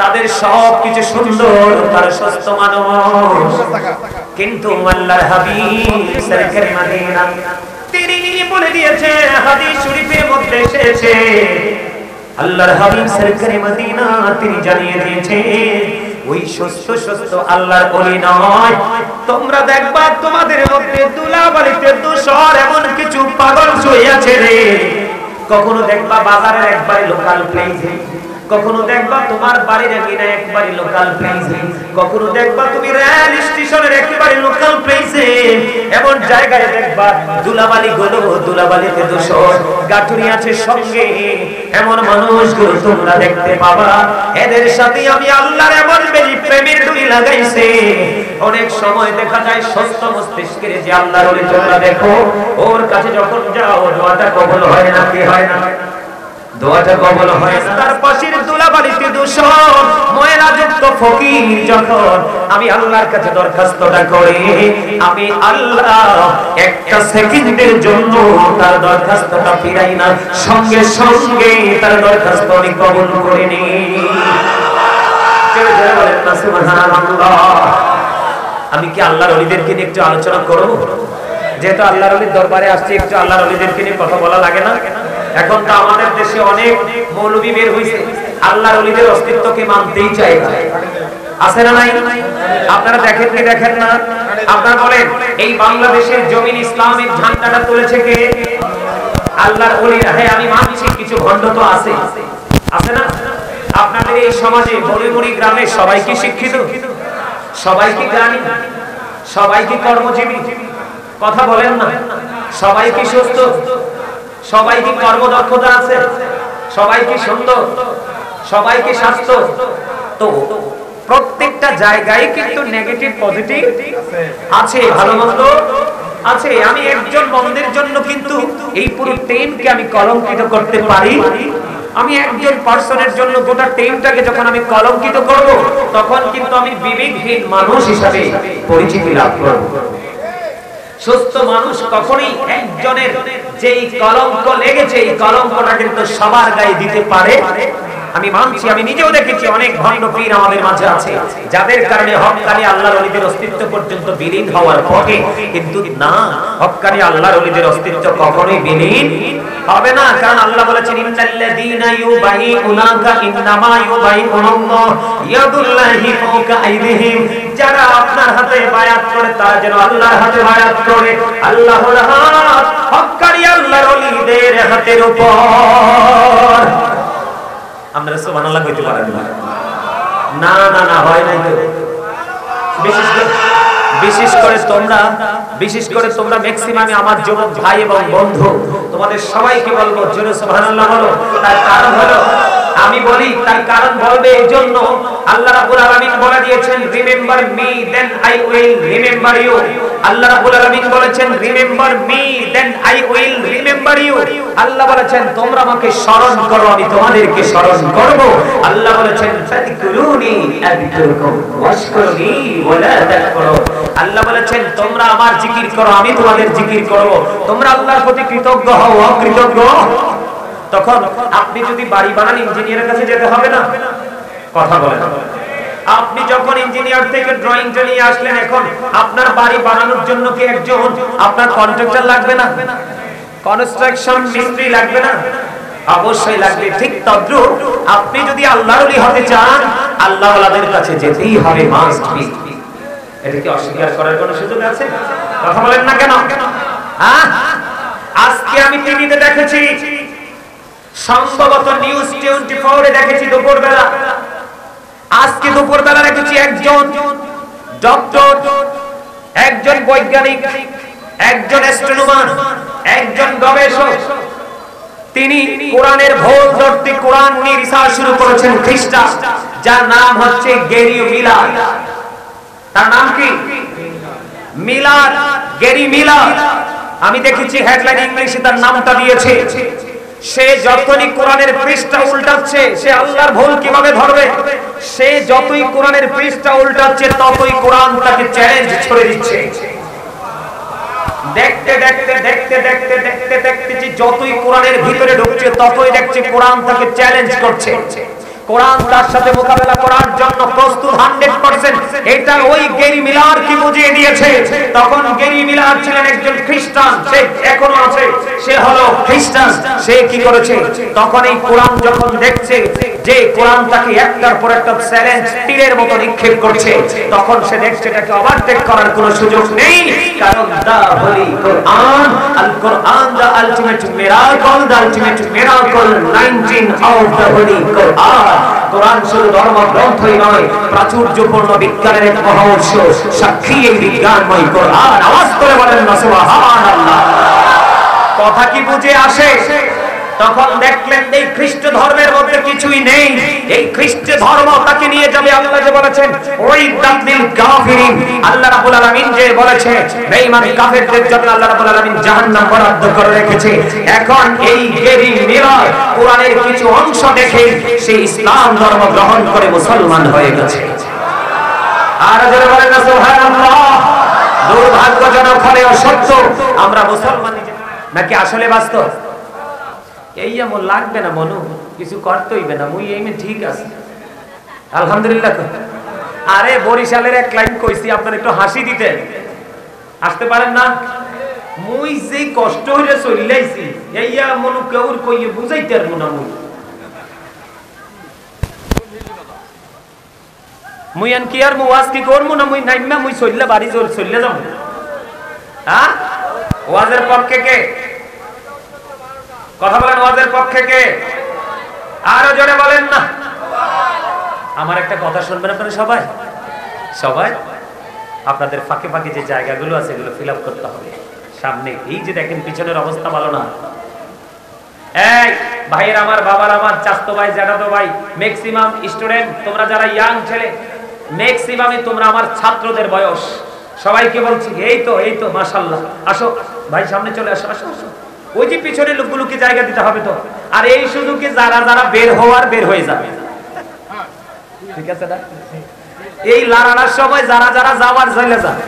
তাদের সবকিছু সুন্দর, তারা সুস্থ মানুষ, কিন্তু আল্লাহর হাবিব সরকারে মদিনা তিনি বলে দিয়েছে, হাদিস শরীফের মধ্যে এসেছে আল্লাহর হাবিব সরকারে মদিনা তিনি জানিয়ে দিয়েছেন ওই সুস্থ সুস্থ আল্লাহর ওলি নয়। তোমরা দেখবা তোমাদের মধ্যে দুলাবালিতে দোষর এমন কিছু পাগল শুয়ে আছে রে। কখনো দেখবা বাজারের একবারে লোকাল প্লেসে, কখনো দেখবা তোমার বাড়ির এখানে একবারে লোকাল প্লেসে, কখনো দেখবা তুমি রেল স্টেশনের একেবারে লোকাল প্লেসে, এমন জায়গায় দেখবা দুলাবালি গুলো দুলাবালিতে দোষর গাঠুরি আছে সঙ্গে, এমন মানুষগুলো তোমরা দেখতে পাবা। এদের সাথে আমি আল্লাহর এমন বেশি প্রেমের ডুরি লাগাইছে। অনেক সময় দেখা যায় সুস্থ মস্তিষ্কের যে আল্লাহর ওলি তোমরা দেখো, ওর কাছে যখন যাও দোয়াটা কবুল হয় না? কি হয় না? দোয়াটা কবুল হয়। তার পাশের দুলাবালিতে দোষর ময়লাযুক্ত ফকির যখন আমি আল্লাহর কাছে দরখাস্তটা করি, আমি আল্লাহ একটা সেকেন্ডের জন্য তার দরখাস্তটা ফিরাই না, সঙ্গে সঙ্গে তার দরখাস্ত আমি কবুল করে নিই। জোরে জোরে বলেন না সুবহানাল্লাহ। আমি কি আল্লাহর ওলিদেরকে নিয়ে একটু আলোচনা করব? যেহেতু আল্লাহর ওলির দরবারে আসছি, একটু আল্লাহর ওলিদেরকে নিয়ে কথা বলা লাগে না? এখন তো আমাদের দেশে অনেক মৌলবী বের হইছে, আল্লাহর ওলিদের অস্তিত্বকে মানতেই চায় না, আছে না নাই? আপনারা দেখেন কি দেখেন না? আপনারা বলেন এই বাংলাদেশের জমিন ইসলামিক ঝান্ডাটা তুলেছে কে? আল্লাহর ওলিরা। হ্যাঁ, আমি মানছি কিছু ভণ্ড তো আছে, আছে না? আপনাদের এই সমাজে বলিমুড়ি গ্রামে সবাই কি শিক্ষিত? সবাই কি জ্ঞানী? সবাই কি কর্মজীবী? কথা বলেন না। সবাই কি সুস্থ? সবাই কি কর্মদক্ষতা আছে? সবাই কি সুন্দর? সবাই কি স্বাস্থ্য? তো প্রত্যেকটা জায়গায় কিন্তু নেগেটিভ পজিটিভ আছে, ভালো মন্দ আছে। আমি একজন বন্ধের জন্য কিন্তু এই পুরো টিমকে আমি কলঙ্কিত করতে পারি। আমি একজন পার্সনের জন্য গোটা টিমটাকে যখন আমি কলঙ্কিত করব, তখন কিন্তু আমি বিবেকহীন মানুষ হিসাবে পরিচিতি লাভ করব। সুস্থ মানুষ কখনোই একজনের যেই কলঙ্ক লেগেছে এই কলঙ্কটা কিন্তু সবার গায়ে দিতে পারে। আমি মানছি, আমি নিজেও দেখেছি অনেক ভণ্ড পীর আমাদের মাঝে আছে, যাদের কারণে হক্কানি আল্লাহর ওলিদের অস্তিত্ব পর্যন্ত বিলীন হওয়ার পথে। কিন্তু না, হক্কানি আল্লাহর ওলিদের অস্তিত্ব কখনোই বিলীন হবে না। কারণ আল্লাহ বলেছেন ইন্নাল্লাযীনা ইউবাইউনাকা ইন্নামা ইউবাইউনাল্লাহ ইয়াদুল্লাহি ফাওকা আইদিহিম, যারা আপনার হাতে বায়াত করে তারা যেন আল্লাহর হাতে বায়াত করে। আল্লাহর হাত হক্কানি আল্লাহর ওলিদের হাতের উপর। আমরা সুবহানাল্লাহ কইতে পারেন না? না না না, হয় নাই তো। বিশেষ করে তোমরা ম্যাক্সিমামে আমার যুবক ভাই এবং বন্ধু, তোমাদের সবাইকে বলবো জোরে সুবহানাল্লাহ বলো। তার কারণ হলো, আমি বলি তার কারণ বলবে এই জন্য, আল্লাহ রাব্বুল আলামিন বলে দিয়েছেন remember me then I will remember you. Allah রাব্বুল আলামিন বলেছেন remember me then I will remember you. Allah বলেছেন তোমরা আমাকে স্মরণ করো, আমি তোমাদেরকে স্মরণ করব। আল্লাহ বলেছেন ফাযকুরুনি আযকুরকুম ওয়াশকুরুনি ওয়ালা তাকফুরুন। আল্লাহ বলেছেন তোমরা আমার জিকির করো, আমি তোমাদের জিকির করব। তোমরা আল্লাহর প্রতি কৃতজ্ঞ হও, অকৃতজ্ঞ। তখন আপনি যদি বাড়ি বানান ইঞ্জিনিয়ারের কাছে যেতে হবে না? কথা বলেন। আপনি যখন ইঞ্জিনিয়ার থেকে ড্রয়িংটা নিয়ে আসলেন, এখন আপনার বাড়ি বানানোর জন্য কি একজন আপনার কন্ট্রাক্টর লাগবে না? কনস্ট্রাকশন মিস্ত্রি লাগবে না? অবশ্যই লাগবে। ঠিক তদ্রূপ আপনি যদি আল্লাহর ওলি হতে চান, আল্লাহওয়ালাদের কাছে যেতেই হবে, মাস্ট বি। এটা কি অস্বীকার করার কোনো সুযোগ আছে? কথা বলেন না কেন? আজকে আমি টিভিতে দেখেছি, সম্ভবত নিউজ 24 এ দেখেছি দুপুরবেলা, আজকে দুপুরবেলা দেখেছি একজন ডক্টর, একজন বৈজ্ঞানিক, একজন অ্যাস্ট্রোনমার, একজন গবেষক, তিনি কোরআনের ভুল ধরতে কোরআন নিয়ে রিসার্চ শুরু করেছেন, খ্রিস্টান, যার নাম হচ্ছে গ্যারি মিলার। তার নাম কি? Miller, Gary Miller. আমি দেখেছি হেডলাইন ইংলিশে তার নামটা দিয়েছে। সে যতই কোরআনের পৃষ্ঠা উল্টাচ্ছে, সে আল্লাহর ভুল কিভাবে ধরবে? সে যতই কোরআনের পৃষ্ঠা উল্টাচ্ছে, ততই কোরআন তাকে চ্যালেঞ্জ ছড়ে দিচ্ছে। দেখতে দেখতে দেখতে দেখতে দেখতে দেখতে যতই কোরআনের ভিতরে ঢুকছে, ততই দেখছে কোরআন তাকে চ্যালেঞ্জ করছে। কোরআন তার সাথে মোকাবেলা করার জন্য প্রস্তুত 100%। এটা ওই গ্যারি মিলার কি বুঝিয়ে দিয়েছে। তখন গ্যারি মিলার ছিলেন একজন খ্রিস্টান, সে এখনো আছে, সে হলো খ্রিস্টান। সে কি করেছে? তখন এই কোরআন যখন দেখছে যে কোরআন তাকে একটার পর একটা চ্যালেঞ্জ তীরের মতো নিক্ষেপ করছে, তখন সে দেখছে এটাকে ওভারটেক করার কোনো সুযোগ নেই। কারণ the holy Quran, Al Quran the ultimate miracle, the ultimate miracle 19 of the holy Quran. Quran শুধু ধর্মগ্রন্থই নয়, প্রাচুর্যপূর্ণ বিজ্ঞানের এক মহাউৎস, সাক্ষী এই বিজ্ঞানময় কোরআন। আওয়াজ করে বলেন না সুবহানাল্লাহ। কথা কি বুঝে আসে? তখন দেখলেন এই খ্রিস্ট ধর্মের মধ্যে কিছুই নেই। এই খ্রিস্ট ধর্ম তাকে নিয়ে যাবে, আল্লাহ যে বলেছেন ওই দাতিল কাফিরিন, আল্লাহ রাব্বুল আলামিন যে বলেছে বেঈমান কাফেরদের জন্য আল্লাহ রাব্বুল আলামিন জাহান্নাম বরাদ্দ করে রেখেছে। এখন এই গ্যারি মিলার কোরআনের কিছু অংশ দেখে সে ইসলাম ধর্ম গ্রহণ করে মুসলমান হয়ে গেছে। আর যারা বলেন না সুবহানাল্লাহ। দুর্ভাগ্যজনক হলেও সত্য, আমরা মুসলমান নাকি আসলে বাস্তব? এই এমন লাগবে না, মনু কিছু করতে হইবে না, মুই এই ঠিক আছে আলহামদুলিল্লাহ। আরে বরিশালের এক লাইন কইছি, আপনার একটু হাসি দিতেন, আসতে পারেন না? মুই যে কষ্ট হইরে চইলাইছি, এইয়া মনু কেউর কইয়ে বুঝাইতে পারবো না। মুই আন কি আর মুয়াজ কি করবো না? মুই নাইমা মুই চললে বাড়ি চললে যাব। হ্যাঁ, ওয়াজের পক্ষে কে? কথা বলেন, ওয়াজের পক্ষে কে? আরো জোরে বলেন না। আমার একটা কথা শুনবেন আপনারা সবাই। সবাই আপনাদের ফাঁকে ফাঁকে যে জায়গাগুলো আছে এগুলো ফিল আপ করতে হবে। সামনে এই যে দেখেন পিছনের অবস্থা ভালো না। এই ভাইয়ের আমার, বাবার আমার, চাচতো ভাই, জ্যাঠাতো ভাই, ম্যাক্সিমাম স্টুডেন্ট, তোমরা যারা ইয়াং ছেলে, ম্যাক্সিমামই তোমরা আমার ছাত্রদের বয়স। সবাইকে বলছি এই তো মাশাআল্লাহ, আসো ভাই সামনে চলে আসো, আসো আসো। ওই যে পিছনের লোকগুলোকে জায়গা দিতে হবে তো। আর এই সুযোগে যারা যারা বের হওয়ার বের হয়ে যাবে, ঠিক আছে না? এই লাড়ানোর সময় যারা যারা যাওয়ার চলে যাবে।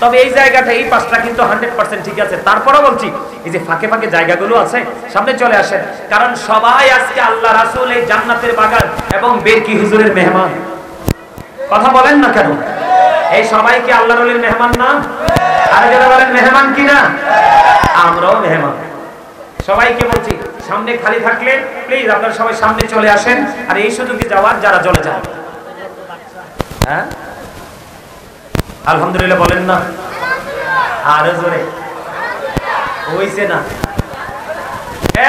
তবে এই জায়গাটা, এই পাশটা কিন্তু 100% ঠিক আছে। তারপরও বলছি এই যে ফাঁকে ফাঁকে জায়গাগুলো আছে, সামনে চলে আসেন। কারণ সবাই আজকে আল্লাহ রাসূল এই জান্নাতের বাগান এবং বেরকি হুজুরের মেহমান। কথা বলেন না কেন? এই সবাই কি আল্লাহর ওলির মেহমান না? আরে যারা বলেন মেহমান কি না? আমরাও মেহমান। সবাইকে বলছি সামনে খালি থাকলে প্লিজ আপনারা সবাই সামনে চলে আসেন। আর এই সুযোগে যাওয়ার যারা চলে যান। হ্যাঁ আলহামদুলিল্লাহ বলেন না? আরো জোরে হইছে না?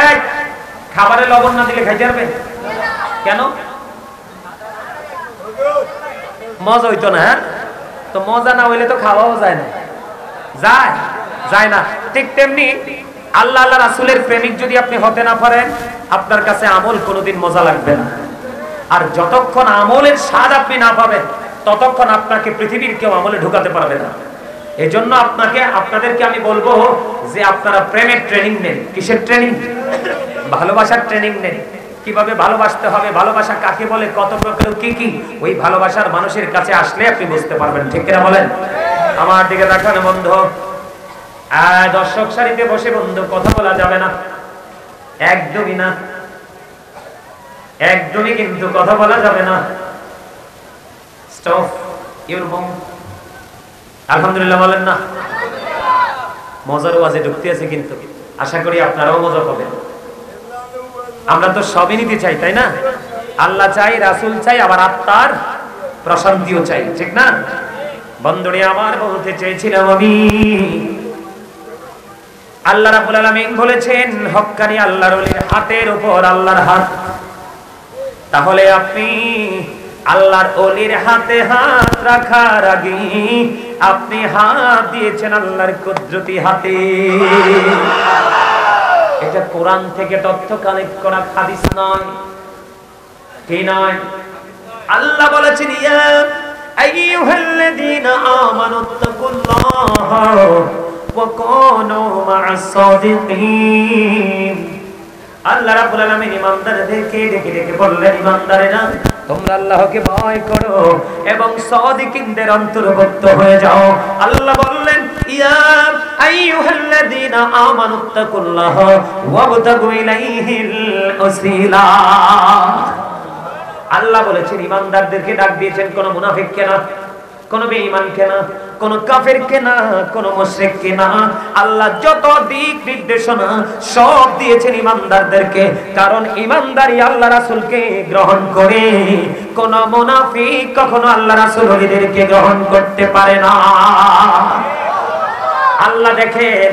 এই খাবারে লবণ না দিলে খাইতে পারবেন? কেন? মজা হইতো না? হ্যাঁ, তো মজা না হইলে তো খাওয়াও যায় না। যায় না। ঠিক তেমনি আল্লাহ আল্লাহ রাসূলের প্রেমিক যদি আপনি হতে না পারেন, আপনার কাছে আমল কোনোদিন মজা লাগবে না। আর যতক্ষণ আমলের স্বাদ আপনি না পাবেন, ততক্ষণ আপনাকে পৃথিবীর কেউ আমলে ঢুকাতে পারবে না। এজন্য আপনাদেরকে আমি বলবো যে আপনারা প্রেমের ট্রেনিং নেন। কিসের ট্রেনিং? ভালোবাসার ট্রেনিং নেন। কিভাবে ভালোবাসতে হবে, ভালোবাসা কাকে বলে, কত প্রকার কি, ওই ভালোবাসার মানুষের কাছে আসলে আপনি বুঝতে পারবেন। ঠিক কিনা বলেন? আমার দিকে দেখানো বন্ধু, দর্শক সারিতে বসে বন্ধু কথা বলা যাবে না, একদমই না, একদমই কিন্তু কথা বলা যাবে না। Stop your mouth. আলহামদুলিল্লাহ বলেন না? মজার ওয়াজে ঢুকতে আছে কিন্তু আশা করি আপনারাও মজা পাবেন। আমরা তো সবই নিতে চাই, তাই না? আল্লাহ চাই, রাসূল চাই, আবার আত্মার প্রশান্তিও চাই, ঠিক না? বন্ধুরে আমার, বলতে চেয়েছিলাম আমি, আল্লাহ রাব্বুল আলামিন বলেছেন হক্কানি আল্লাহর ওলির হাতের উপর আল্লাহর হাত। তাহলে আপনি আল্লাহর ওলির হাতে হাত রাখার আগে আপনি হাত দিয়েছেন আল্লাহর কুদরতি হাতে। এটা কোরআন থেকে তথ্য কালেক্ট করা হাদিস নয়, কি নয়? আল্লাহ বলেছেন ইয়া আইয়ুহাল্লাযীনা আমানুত্তাকুল্লাহা ওয়া কুনু মা'আস সাদিকিন। আল্লাহ রাব্বুল আলামিন ইমানদারদেরকে ডেকে ডেকে বললেন, ইমানদারেরা তোমরা আল্লাহকে ভয় করো এবং সাদিকিনদের অন্তর্ভুক্ত হয়ে যাও। আল্লাহ বললেন ইয়া আইয়ুহাল্লাযীনা আমানুত্তাকুল্লাহা ওয়াবতাগু ইলাইহিল ওয়াসিলা। আল্লাহ বলেছেন ইমানদারদেরকে ডাক দিয়েছেন, কোন মুনাফিককে না, কোন বেঈমানকে না, কোন কাফেরকে না, কোন মুশরিককে না। আল্লাহ যত দিক নির্দেশনা সব দিয়েছেন ইমানদারদেরকে, কারণ ইমানদারই আল্লাহ রাসূলকে গ্রহণ করে। কোন মুনাফিক কখনো আল্লাহ রাসূলদেরকে গ্রহণ করতে পারে না। আল্লাহ দেখেন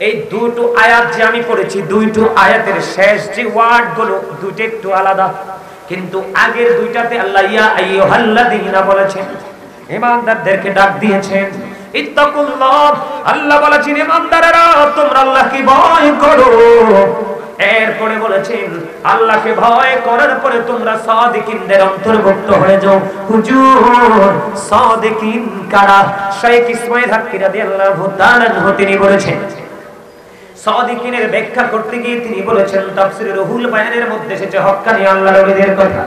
এই দুটো আয়াত যে আমি পড়েছি, দুইটো আয়াতের শেষ যে ওয়ার্ড গুলো দুটো একটু আলাদা, কিন্তু আগের দুইটাতে আল্লাহ ইয়া আইয়ুহাল্লাযীনা বলেছেন, ঈমানদারদেরকে ডাক দিয়েছেন। ইত্তাকুল্লাহ, আল্লাহ বলেছেন ঈমানদারেরা তোমরা আল্লাহকে ভয় করো। এরপরে বলেছেন আল্লাহকে ভয় করার পরে তোমরা সাদিকিনদের অন্তর্ভুক্ত হয়ে যাও। হুজুর সাদিকিন কারা? শাইখ ইসমাঈল হাক্কি রাদিয়াল্লাহু তাআলা তিনি বলেছেন, সাদিকিনের ব্যাখ্যা করতে গিয়ে তিনি বলেছেন তাফসীরে রুহুল বায়ানের মধ্যে এসেছে হক্কানি আল্লাহর ওলিদের কথা,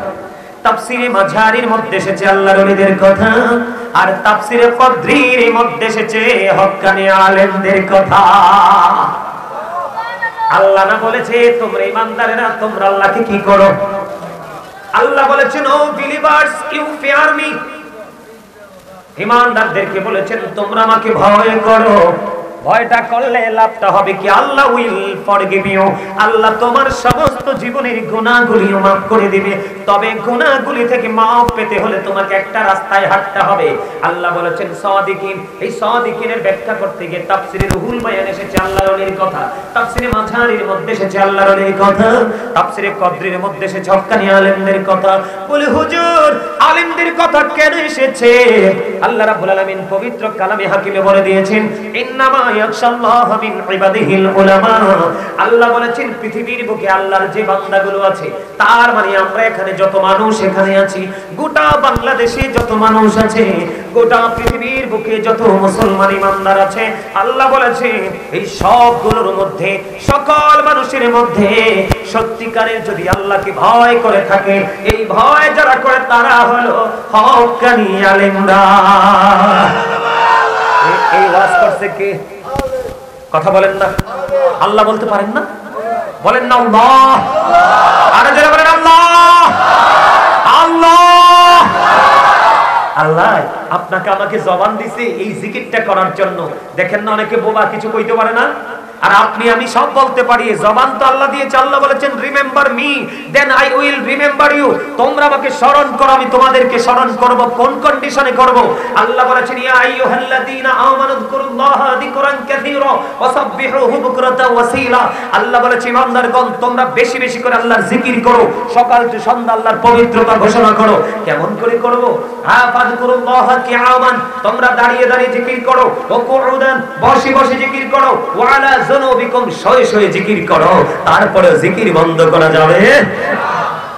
তাফসীরে মাঝারির মধ্যে এসেছে আল্লাহর ওলিদের কথা, আর তাফসীরে কদরির মধ্যে এসেছে হক্কানি আলেমদের কথা। আল্লাহ না বলেছে তোমরা ঈমানদারেরা তোমরা আল্লাহকে কি করো? আল্লাহ বলেছেন O believers you fear me. ঈমানদারদেরকে বলেছেন তোমরা আমাকে ভয় করো। ভয়টা করলে লাভটা হবে কি? আল্লাহ উইল ফরগিভ ইউ। আল্লাহ তোমার সমস্ত জীবনের গুনাহগুলি মাফ করে দিবে। তবে গুনাহগুলি থেকে মাফ পেতে হলে তোমাকে একটা রাস্তায় হাঁটতে হবে। আল্লাহ বলেছেন সাদিকিন। এই সাদিকিনের ব্যাখ্যা করতে গিয়ে তাফসীরে রুহুল বায়ান এসেছে আল্লাহর ওলির কথা, তাফসীরে মাঝারির মধ্যে এসেছে আল্লাহর ওলির কথা, তাফসীরে কদরির মধ্যে এসেছে হক্কানি আলেমদের কথা। বলে হুজুর আলেমদের কথা কেন এসেছে? আল্লাহ রাব্বুল আলামিন পবিত্র কালামে হাকিমে বলে দিয়েছেন ইন্নামা ইয়াখশাল্লাহ মিন ইবাদিহিল উলামা। আল্লাহ বলেছেন পৃথিবীর বুকে আল্লাহর যে বান্দাগুলো আছে, তার মানে আমরা এখানে যত মানুষ এখানে আছি, গোটা বাংলাদেশে যত মানুষ আছে, গোটা পৃথিবীর বুকে যত মুসলমান ইমানদার আছে, আল্লাহ বলেছে এই সবগুলোর মধ্যে সকল মানুষের মধ্যে সত্যিকারের যদি আল্লাহকে ভয় করে থাকে, এই ভয় যারা করে তারা হলো হক্কানি আলেমরা। এই ওয়াজ করছে কে? কথা বলেন না, আল্লাহ বলতে পারেন না? বলেন না আল্লাহ। আরে যারা বলেন আল্লাহ আল্লাহ। আল্লাহ আপনাকে আমাকে জবান দিছে এই জিকিরটা করার জন্য। দেখেন না অনেকে বোবা, কিছু কইতে পারে না, আর আপনি আমি সব বলতে পারি। জবান তো আল্লাহ দিয়েছে। আল্লাহ বলেছেন remember me then I will remember you. তোমরা আমাকে স্মরণ করো, আমি তোমাদেরকে স্মরণ করব। কোন কন্ডিশনে করব? আল্লাহ বলেছেন ইয়া আইয়ুহাল্লাযীনা আমানুযকুরুল্লাহা যিকরান কাসীরা ওয়াসাব্বিহুহু বুকরাতাও ওয়াসীলা। আল্লাহ বলেছেন ইমানদারগণ তোমরা বেশি বেশি করে আল্লাহর জিকির করো, সকাল থেকে সন্ধ্যা আল্লাহর পবিত্রতা ঘোষণা করো। কেমন করে করব? ফাযকুরুল্লাহা কিয়ামান, তোমরা দাঁড়িয়ে দাঁড়িয়ে জিকির করো, ওয়া কুউদান বসে বসে জিকির করো, ওয়া আলা যুনুবিকুম শয়ে শয়ে জিকির করো। তারপরে জিকির বন্ধ করা যাবে?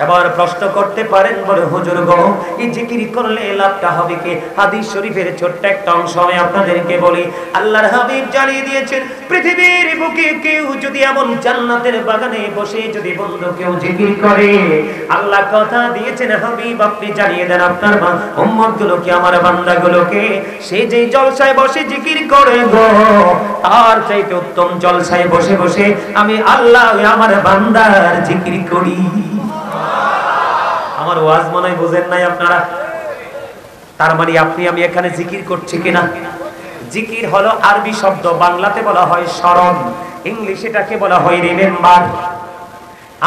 এবার প্রশ্ন করতে পারেন বলে হুজুর গো এই জিকির করলে লাভটা হবে কি? হাদিস শরীফের ছোট্ট একটা অংশ আমি আপনাদেরকে বলি। আল্লাহর হাবিব জানিয়ে দিয়েছেন পৃথিবীর বুকে কেউ যদি এমন জান্নাতের বাগানে বসে যদি বন্ধু কেউ জিকির করে, আল্লাহ কথা দিয়েছেন হাবিব আপনি জানিয়ে দেন আপনার উম্মতগুলোকে, আমার বান্দাগুলোকে, সে যে জলসায় বসে জিকির করে গো, তার চাইতে উত্তম জলসায় বসে বসে আমি আল্লাহ আমার বান্দার জিকির করি। আমার ওয়াজ মনে হয় বুঝেন নাই আপনারা। তার মানে আপনি আমি এখানে জিকির করছি কিনা? জিকির হলো আরবি শব্দ, বাংলাতে বলা হয় স্মরণ, ইংলিশে এটাকে বলা হয় রিমেম্বার।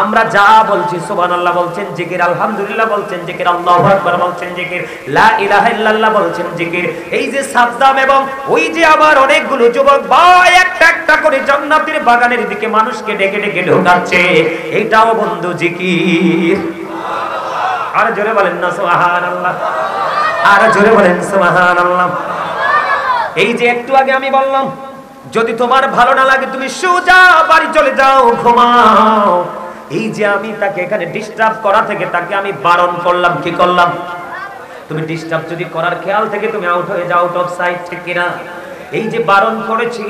আমরা যা বলছি সুবহানাল্লাহ বলছেন জিকির, আলহামদুলিল্লাহ বলছেন জিকির, আল্লাহু আকবার বলছেন জিকির, লা ইলাহা ইল্লাল্লাহ বলছেন জিকির। এই যে সাদ্দাম এবং ওই যে আবার অনেকগুলো যুবক ভাই একটা একটা করে জান্নাতের বাগানের দিকে মানুষকে ডেকে ডেকে ঢোকাচ্ছে, এটাও বন্ধু জিকির। আর জোরে বলেন না সুবহানাল্লাহ, আর জোরে বলেন সুবহানাল্লাহ। এই যে একটু আগে আমি বললাম যদি তোমার ভালো না লাগে তুমি সোজা বাড়ি চলে যাও, ঘুমাও। এই যে আমি তাকে এখানে ডিস্টার্ব করা থেকে তাকে আমি বারণ করলাম, কি করলাম? তুমি ডিস্টার্ব যদি করার খেয়াল থেকে তুমি আউট হয়ে যাও, আউট অফ সাইট, ঠিক কিনা? এই যে বারণ করেছি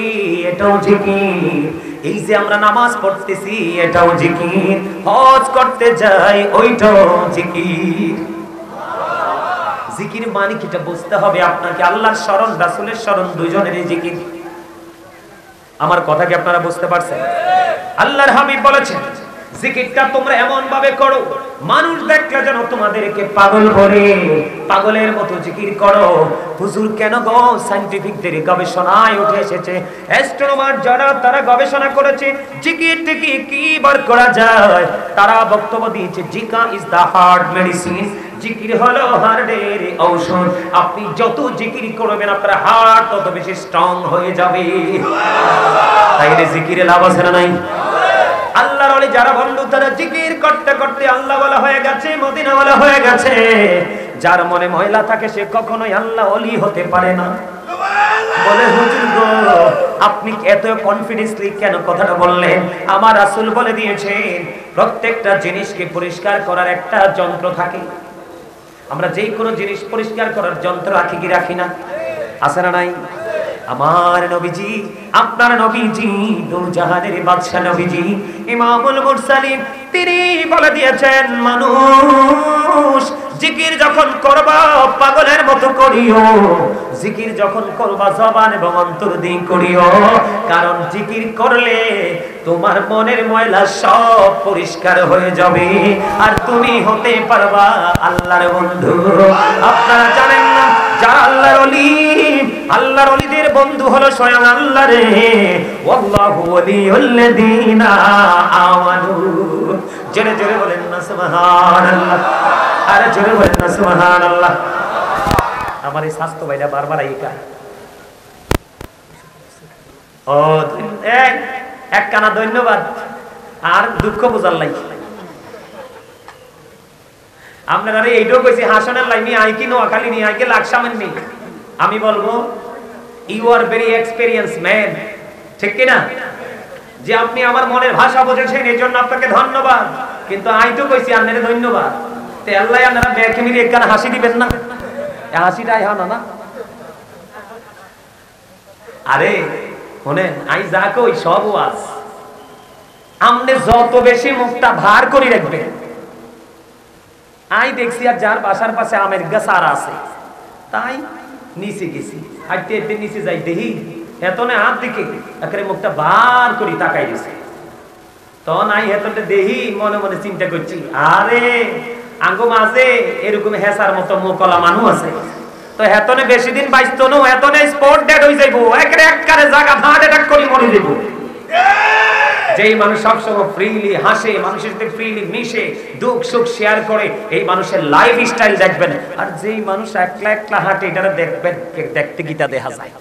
এটাও জিকির। এই যে আমরা নামাজ পড়তেছি এটাও জিকির, হজ করতে যাই ওইটাও জিকির। জিকির মানে কিটা বুঝতে হবে আপনাকে। আল্লাহর শরণ, রাসূলের শরণ, দুইজনেরই জিকির। আমার কথা কি আপনারা বুঝতে পারছেন? আল্লাহর হাবিব বলেছেন জিকিরটা তোমরা এমন ভাবে করো মানুষ দেখলে যেন তোমাদেরকে পাগল বলে, পাগলের মতো জিকির করো। হুজুর কেন গো? সায়েন্টিফিকদের গবেষণায় উঠে এসেছে, অ্যাস্ট্রোনমার যারা তারা গবেষণা করেছে জিকির থেকে কি বার করা যায়। তারা বক্তব্য দিয়েছে zikr is the heart medicine, জিকির হলো হার্টের ঔষধ। আপনি যত জিকির করবেন আপনার হার্ট তত বেশি স্ট্রং হয়ে যাবে। তাইলে জিকিরে লাভ আছে না নাই? আল্লাহর ওলি যারা বন্ধু তারা জিকির করতে করতে আল্লাহ ওয়ালা হয়ে গেছে, মদিনা ওয়ালা হয়ে গেছে। যার মনে ময়লা থাকে সে কখনোই আল্লাহ ওলি হতে পারে না। বলে হুজুর গো আপনি এত কনফিডেন্সলি কেন কথাটা বললেন? আমার রাসূল বলে দিয়েছেন প্রত্যেকটা জিনিসকে পরিষ্কার করার একটা যন্ত্র থাকে। আমরা যেই কোনো জিনিস পরিষ্কার করার যন্ত্র রাখি কি রাখি না? আছে না নাই? আমার নবীজি, আপনার নবীজি, দু জাহানের বাদশা নবীজি, ইমামুল মুরসালিন, তিনি বলে দিয়েছেন মানুষ জিকির যখন করবা পাগলের মতো করিও, জিকির যখন করবা জবান এবং অন্তর দিয়ে করিও। কারণ জিকির করলে তোমার মনের ময়লা সব পরিষ্কার হয়ে যাবে আর তুমি হতে পারবা আল্লাহর বন্ধু। আপনারা জানেন না যারা আল্লাহর ওলি, আল্লাহর ওলিদের বন্ধু হলো স্বয়ং আল্লাহ রে। ওয়াল্লাহু ওয়ালিউল্লাযিনা আমানু। জোরে জোরে বলেন না সুবহানাল্লাহ, আরে জোরে বলেন না সুবহানাল্লাহ। আমার এই স্বাস্থ্য ভাইরা বারবার আইকা ও এক কানা ধন্যবাদ আর দুঃখ বোঝার লাই। আপনারা এইটাও কইছি হাসনের লাইনি আইকি নোয়াখালী নি আইকে লাকসামের নি। আমি বলবো you are very experience man, ঠিক কিনা? যে আপনি আমার মনের ভাষা বুঝেছেন এই জন্য আপনাকে ধন্যবাদ। কিন্তু আই তো কইছি আপনারে ধন্যবাদ। তে আল্লাহ আপনারা ব্যাকে মিলে একখানা হাসি দিবেন না? এই হাসিটাই হয় না। আরে শুনেন আই যা কই সব ওয়াজ আমনে যত বেশি মুখটা ভার করে রাখবেন। আই দেখছি আর যার বাসার পাশে আমের গাছ আর আছে তাই নিচে গেছি, হাঁটতে হাঁটতে নিচে যাই দেখি এতনে হাত দিকে একেবারে মুখটা বার করে তাকাই গেছে। তখন আই হেতনটা দেখি মনে মনে চিন্তা করছি আরে আঙ্গো মাঝে এরকম হেসার মতো মোকলা মানুষ আছে তো হেতনে বেশি দিন বাইতো না, হেতনে স্পট ডেড হয়ে যাইবো, একেবারে একবারে জায়গা হার্ট অ্যাটাক করে মরে যাইবো। যেই মানুষ সবসময় ফ্রিলি হাসে, মানুষের সাথে ফ্রিলি মিশে, দুঃখ সুখ শেয়ার করে, এই মানুষের লাইফ স্টাইল দেখবেন। আর যেই মানুষ একলা একলা হাঁটে এটা দেখবেন দেখতে গীতা দেখা যায়।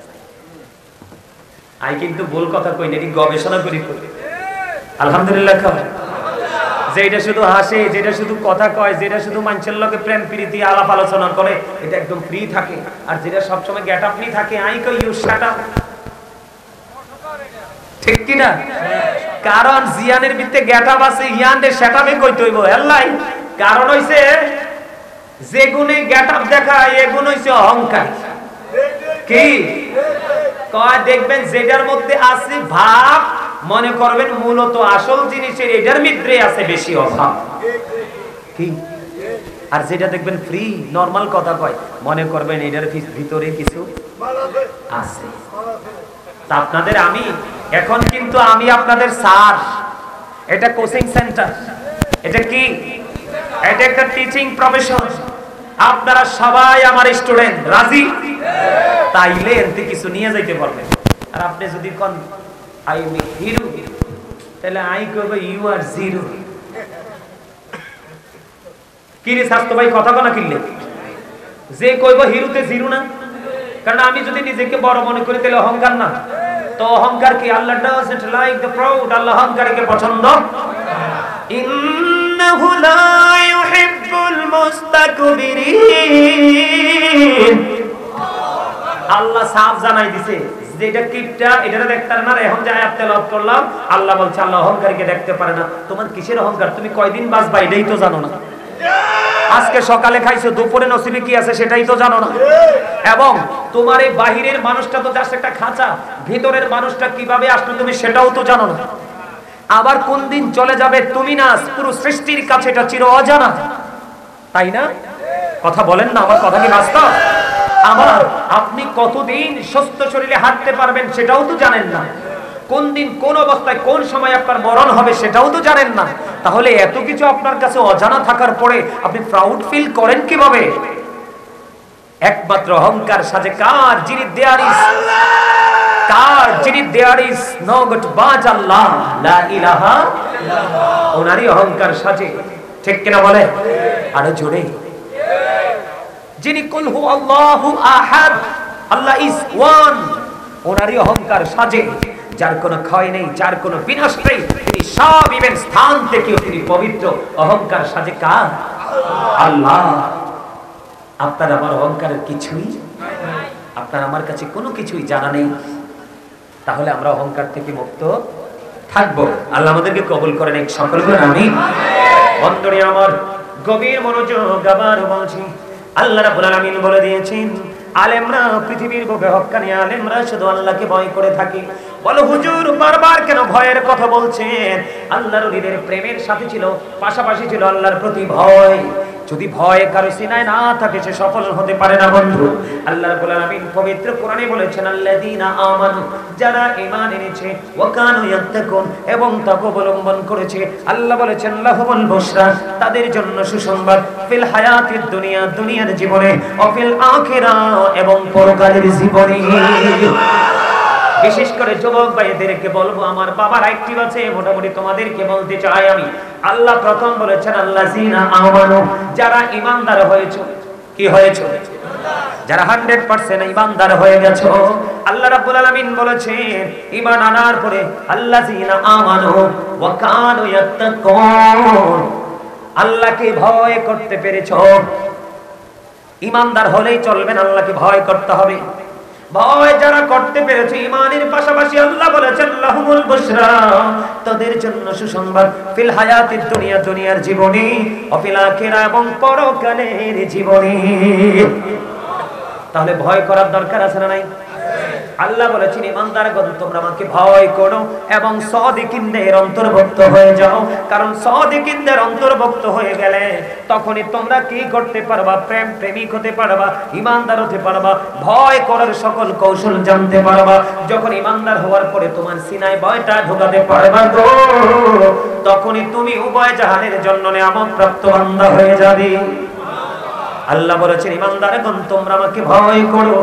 আই কিন্তু ভুল কথা কই না, এটি গবেষণা করি আলহামদুলিল্লাহ। যেটা শুধু হাসে, যেটা শুধু কথা কয়, যেটা শুধু মানুষের লগে প্রেম প্রীতি আলাপ আলোচনা করে এটা একদম ফ্রি থাকে। আর যেটা সবসময় গেট আপ নিয়ে থাকে আই কই ইউ শাট আপ, ঠিক কি না? কারণ জিয়ানের ভিতরে গেট আপ আছে, ইয়ানদের সেট আপে কইতে হইব আল্লাহ। কারণ হইছে যে গুণে গেট আপ দেখায় এ গুণ হইছে অহংকার। কি কয় দেখবেন যেটার মধ্যে আছে ভাব মনে করবেন মূলত আসল জিনিসের এটার ভিতরে আছে বেশি অভাব। কি আর যেটা দেখবেন ফ্রি নরমাল কথা কয় মনে করবেন এটার ভিতরে কিছু আছে। তা আপনাদের আমি এখন কিন্তু আমি আপনাদের স্যার, এটা কোচিং সেন্টার, এটা কি? এটা একটা টিচিং প্রফেশন। আপনারা সবাই আমার স্টুডেন্ট, রাজি? তাইলে এতে কিছু নিয়ে যাইতে পারবেন। আর আপনি যদি কোন আই এম হিরো, তাহলে আই কইব ইউ আর জিরো। কি রে স্বাস্থ্য ভাই, কথা কোনা কিনলে যে কইব হিরোতে জিরো না? কারণ আমি যদি নিজেকে বড় মনে করি তাহলে অহংকার না? তো অহংকার কি? আল্লাহ doesn't like the proud, আল্লাহ অহংকারীকে পছন্দ। ইন্নাহু লা ইউহিব্বুল মুস্তাকবিরিন। আল্লাহ সাফ জানাই দিছে যে এটা কিপটা, এটা দেখতে না। এখন যে আয়াত তেলাওয়াত করলাম, আল্লাহ বলছে আল্লাহ অহংকারীকে দেখতে পারে না। তোমার কিসের অহংকার? তুমি কয়দিন বাঁচবা এটাই তো জানো না। আজকে সকালে খাইছো, দুপুরে নসিবে কি আছে সেটাই তো জানো না। এবং তোমার এই বাহিরের মানুষটা তো জাস্ট একটা খাঁচা, ভিতরের মানুষটা কিভাবে আসলো তুমি সেটাও তো জানো না। আবার কোন দিন চলে যাবে তুমি না, পুরো সৃষ্টির কাছে এটা চির অজানা, তাই না? কথা বলেন না, আমার কথা কি বাস্তব? আমার আপনি কতদিন সুস্থ শরীরে হাঁটতে পারবেন সেটাও তো জানেন না। কোন দিন কোন অবস্থায় কোন সময় আপনার মরণ হবে সেটাও তো জানেন না। তাহলে এত কিছু আপনার কাছে অজানা থাকার পরে আপনি প্রাউড ফিল করেন কিভাবে? একমাত্র অহংকার সাজে কার? যিনি দেয়ার ইজ কার? যিনি there is no god but Allah, লা ইলাহা ইল্লাল্লাহ। ওনারই অহংকার সাজে, ঠিক কিনা বলে? আরো জোরে। যিনি কুল হু আল্লাহু আহাদ, আল্লাহ ইজ ওয়ান, ওনারই অহংকার সাজে। যার কোনো ক্ষয় নেই, যার কোনো বিনাশ নেই, তিনি সব ইভেন স্থান থেকে তিনি পবিত্র। অহংকার সাজে কার? আল্লাহ। আপনার আমার অহংকারের কিছুই নাই, আপনার আমার কাছে কোনো কিছুই জানা নেই। তাহলে আমরা অহংকার থেকে মুক্ত থাকবো। আল্লাহ আমাদেরকে কবুল করেন, এক সকল করে আমিন। বন্ধুরা আমার, গভীর মনোযোগ আবার বলছি, আল্লাহ রাব্বুল আলামিন বলে দিয়েছেন আলেমরা পৃথিবীর বুকে হক্কানি আলেমরা শুধু আল্লাহকে ভয় করে থাকে। বলো হুজুর বারবার কেন ভয়ের কথা বলছেন? আল্লাহর ওলিদের প্রেমের সাথে ছিল, পাশাপাশি ছিল আল্লাহর প্রতি ভয়। যদি ভয় কারো সিনায় না থাকে সে সফল হতে পারে না বন্ধু। আল্লাহ রাব্বুল আলামিন পবিত্র কোরআনে বলেছেন আল্লাযীনা আমানু, যারা ঈমান এনেছে, ওয়া কানু ইয়াত্তাকুন, এবং তাকওয়া অবলম্বন করেছে। আল্লাহ বলেছেন লাহুমুল বুশরা, তাদের জন্য সুসংবাদ, ফিল হায়াতিদ দুনিয়া, দুনিয়ার জীবনে, ও ফিল আখিরাহ, এবং পরকালের জীবনে। বিশেষ করে যুবক ভাইদেরকে বলবো, আমার বাবার অ্যাক্টিভ আছে, মোটামুটি তোমাদেরকে বলতে চাই আমি, আল্লাহ প্রথম বলেছেন আল্লাযীনা আমানু, যারা ঈমানদার হয়েছে। কি হয়েছে? যারা 100% ঈমানদার হয়ে গেছো। আল্লাহ রাব্বুল আলামিন বলেছেন ঈমান আনার পরে আল্লাযীনা আমানু ওয়া কানু ইয়াত্তাকুন, আল্লাহকে ভয় করতে পেরেছো। ঈমানদার হলেই চলবে না, আল্লাহকে ভয় করতে হবে। ভয় যারা করতে পেরেছে ঈমানের পাশাপাশি, আল্লাহ বলেছেন লাহুমুল বুশরা, তাদের জন্য সুসংবাদ, ফিল হায়াতিদ দুনিয়া, দুনিয়ার জীবনে, ও ফিল আখিরাহ, এবং পরকালের জীবনে। তাহলে ভয় করার দরকার আছে না নাই? আল্লাহ বলেছেন ঈমানদারগণ তোমরা আমাকে ভয় করো এবং সাদিকিনদের অন্তর্ভুক্ত হয়ে যাও। কারণ সাদিকিনদের অন্তর্ভুক্ত হয়ে গেলে তখনই তোমরা কি করতে পারবা? প্রেমিক হতে পারবা, ঈমানদার হতে পারবা, ভয় করার সকল কৌশল জানতে পারবা। যখন ঈমানদার হওয়ার পরে তোমার সিনায় ভয়টা ঢোকাতে পারবা গো, তখনই তুমি উভয় জাহানের জন্য নিয়ামত প্রাপ্ত বান্দা হয়ে যাবে। আল্লাহ বলেছেন ঈমানদারগণ তোমরা আমাকে ভয় করো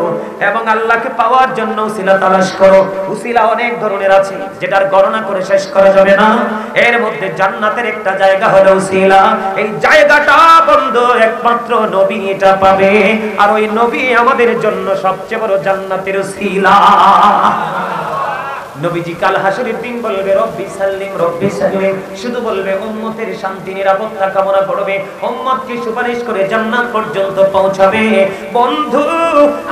এবং আল্লাহকে পাওয়ার জন্য উসিলা তালাশ করো। উসিলা অনেক ধরনের আছে, যেটার গণনা করে শেষ করা যাবে না। এর মধ্যে জান্নাতের একটা জায়গা হলো উসিলা। এই জায়গাটা বন্ধ একমাত্র নবী এটা পাবে, আর ওই নবী আমাদের জন্য সবচেয়ে বড় জান্নাতের উসিলা। নবীজি কাল হাসরের দিন বলবে রব্বি সাল্লিম, রব্বি সাল্লিম, শুধু বলবে উম্মতের শান্তি নিরাপত্তা কামনা করবে, উম্মতকে সুপারিশ করে জান্নাত পর্যন্ত পৌঁছাবে। বন্ধু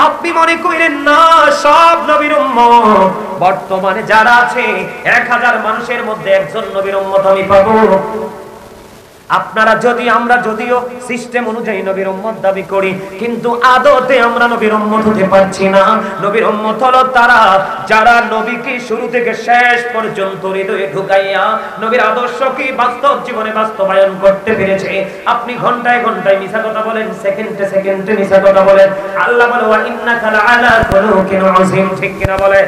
আপনি মনে করেন না সব নবীর উম্মত, বর্তমানে যারা আছে 1000 মানুষের মধ্যে একজন নবীর উম্মত আমি পাবো। আপনারা আমরা যদিও সিস্টেম অনুযায়ী নবীর উম্মত দাবি করি, কিন্তু আদতে আমরা নবীর উম্মত হতে পারছি না। নবীর উম্মত হলো তারা যারা নবীকে শুরু থেকে শেষ পর্যন্ত হৃদয়ে ঢুকাইয়া নবীর আদর্শকে বাস্তব জীবনে বাস্তবায়ন করতে পেরেছে। আপনি ঘন্টায় ঘন্টায় মিছা কথা বলেন, সেকেন্ডে সেকেন্ডে মিছা কথা বলেন। আল্লাহ বলে ওয়া ইন্নাকা লাআলা খুলুকিন আযীম, ঠিক কিনা বলেন?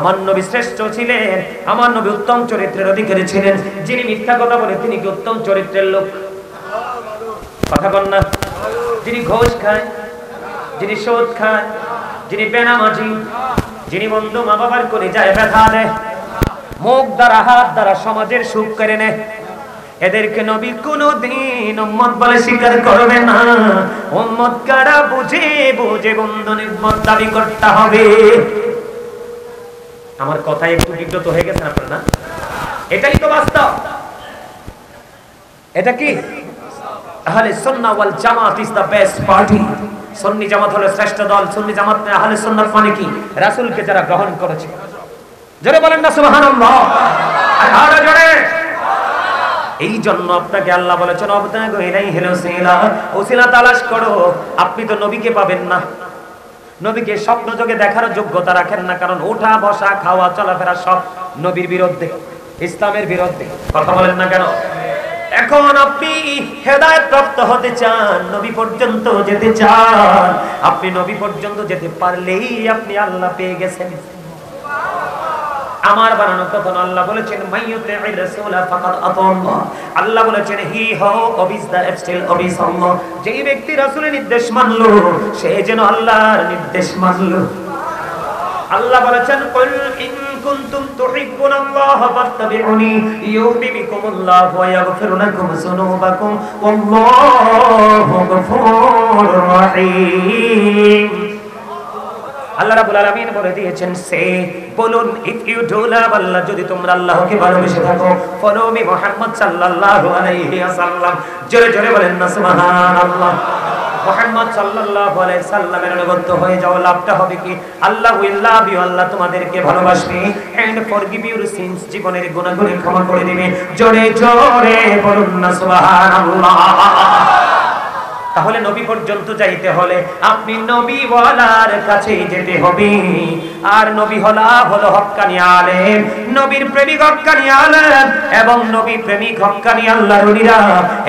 আমার নবী শ্রেষ্ঠ ছিলেন, আমার নবী উত্তম চরিত্রের অধিকারী ছিলেন। যিনি মিথ্যা কথা বলে তিনি কি উত্তম চরিত্রের লোক? কথা বল না। যিনি ঘোষ খায়, যিনি সুদ খায়, যিনি বেনামাজি, যিনি বন্ধু মা বাবার করে যায় ব্যথা দেয়, মুখ দ্বারা হাত দ্বারা সমাজের সুখ করে নেয়, এদেরকে নবী কোনদিন উম্মত বলে স্বীকার করবে না। উম্মত কারা বুঝে বুঝে বন্ধু নিম্মত দাবি করতে হবে। আমার কথা একটু বিব্রত হয়ে গেছে আপনার না? এটাই তো বাস্তব। এটা কি আহলে সুন্নাহ ওয়াল জামাত ইজ দা বেস্ট পার্টি। সুন্নি জামাত হলো শ্রেষ্ঠ দল। সুন্নি জামাত মানে আহলে সুন্নাত মানে কি? রাসূলকে যারা গ্রহণ করেছে। জোরে বলেন না সুবহানাল্লাহ। আর জোরে। এই জন্য আপনাকে আল্লাহ বলেছেন অবতাগো ইলাইহিল ওসিলা, ওসিলা তালাশ করো। আপনি তো নবীকে পাবেন না, নবীকে স্বপ্ন যোগে দেখার যোগ্যতা রাখেন না, কারণ ওঠা বসা খাওয়া চলাফেরা সব নবীর বিরুদ্ধে, ইসলামের বিরুদ্ধে। কথা বলেন না কেন? এখন আপনি হেদায়েত প্রাপ্ত হতে চান, নবী পর্যন্ত যেতে চান, আপনি নবী পর্যন্ত যেতে পারলেই আপনি আল্লাহ পেয়ে গেছেন। আমার বানানো কথা আল্লাহ বলেছেন মাইয়ুতি'ir রাসূলা ফাকাদ আতাল্লাহ। আল্লাহ বলেছেন হি হো অবিস দা স্টিল অবিস আল্লাহ। যেই ব্যক্তি রাসূলের নির্দেশ মানলো সে যেন আল্লাহর নির্দেশ মানলো। আল্লাহ বলেছেন কুল ইন কুনতুম তুহিব্বুনাল্লাহ ফাত্তাবিউনি ইউহিব্বুকুমুল্লাহ ওয়া ইয়াগফির লাকুম যুনুবাকুম ওয়াল্লাহু গফুরুর রহিম। আল্লাহ রাব্বুল আলামিন বলে দিয়েছেন সে বলুন ইফ ইউ ডু লাভ আল্লাহ, যদি তোমরা আল্লাহকে ভালোবেসে থাকো, ফলো মি মুহাম্মদ সাল্লাল্লাহু আলাইহি ওয়াসাল্লাম। জোরে জোরে বলেন না সুবহানাল্লাহ। মুহাম্মদ সাল্লাল্লাহু আলাইহি সাল্লামের অনুগত হয়ে যাও। লাভটা হবে কি? আল্লাহ উইল লাভ ইউ, আল্লাহ তোমাদেরকে ভালোবাসবে, এন্ড ফরগিভ ইউর সিনস, জীবনের গুনাহগুলো ক্ষমা করে দিবে। জোরে জোরে বলুন না সুবহানাল্লাহ। তাহলে নবী পর্যন্ত যাইতে হলে আপনি নবীওয়ালার কাছেই যেতে হবে। আর নবী হলো হক্কানি আলেম, নবীর প্রেমিক হক্কানি আলেম এবং নবী প্রেমিক হক্কানি আল্লাহর ওলিরা।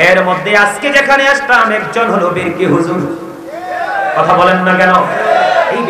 এর মধ্যে আজকে যেখানে আসলাম একজন হলো বীরকি হুজুর। কথা বলেন না কেন? এই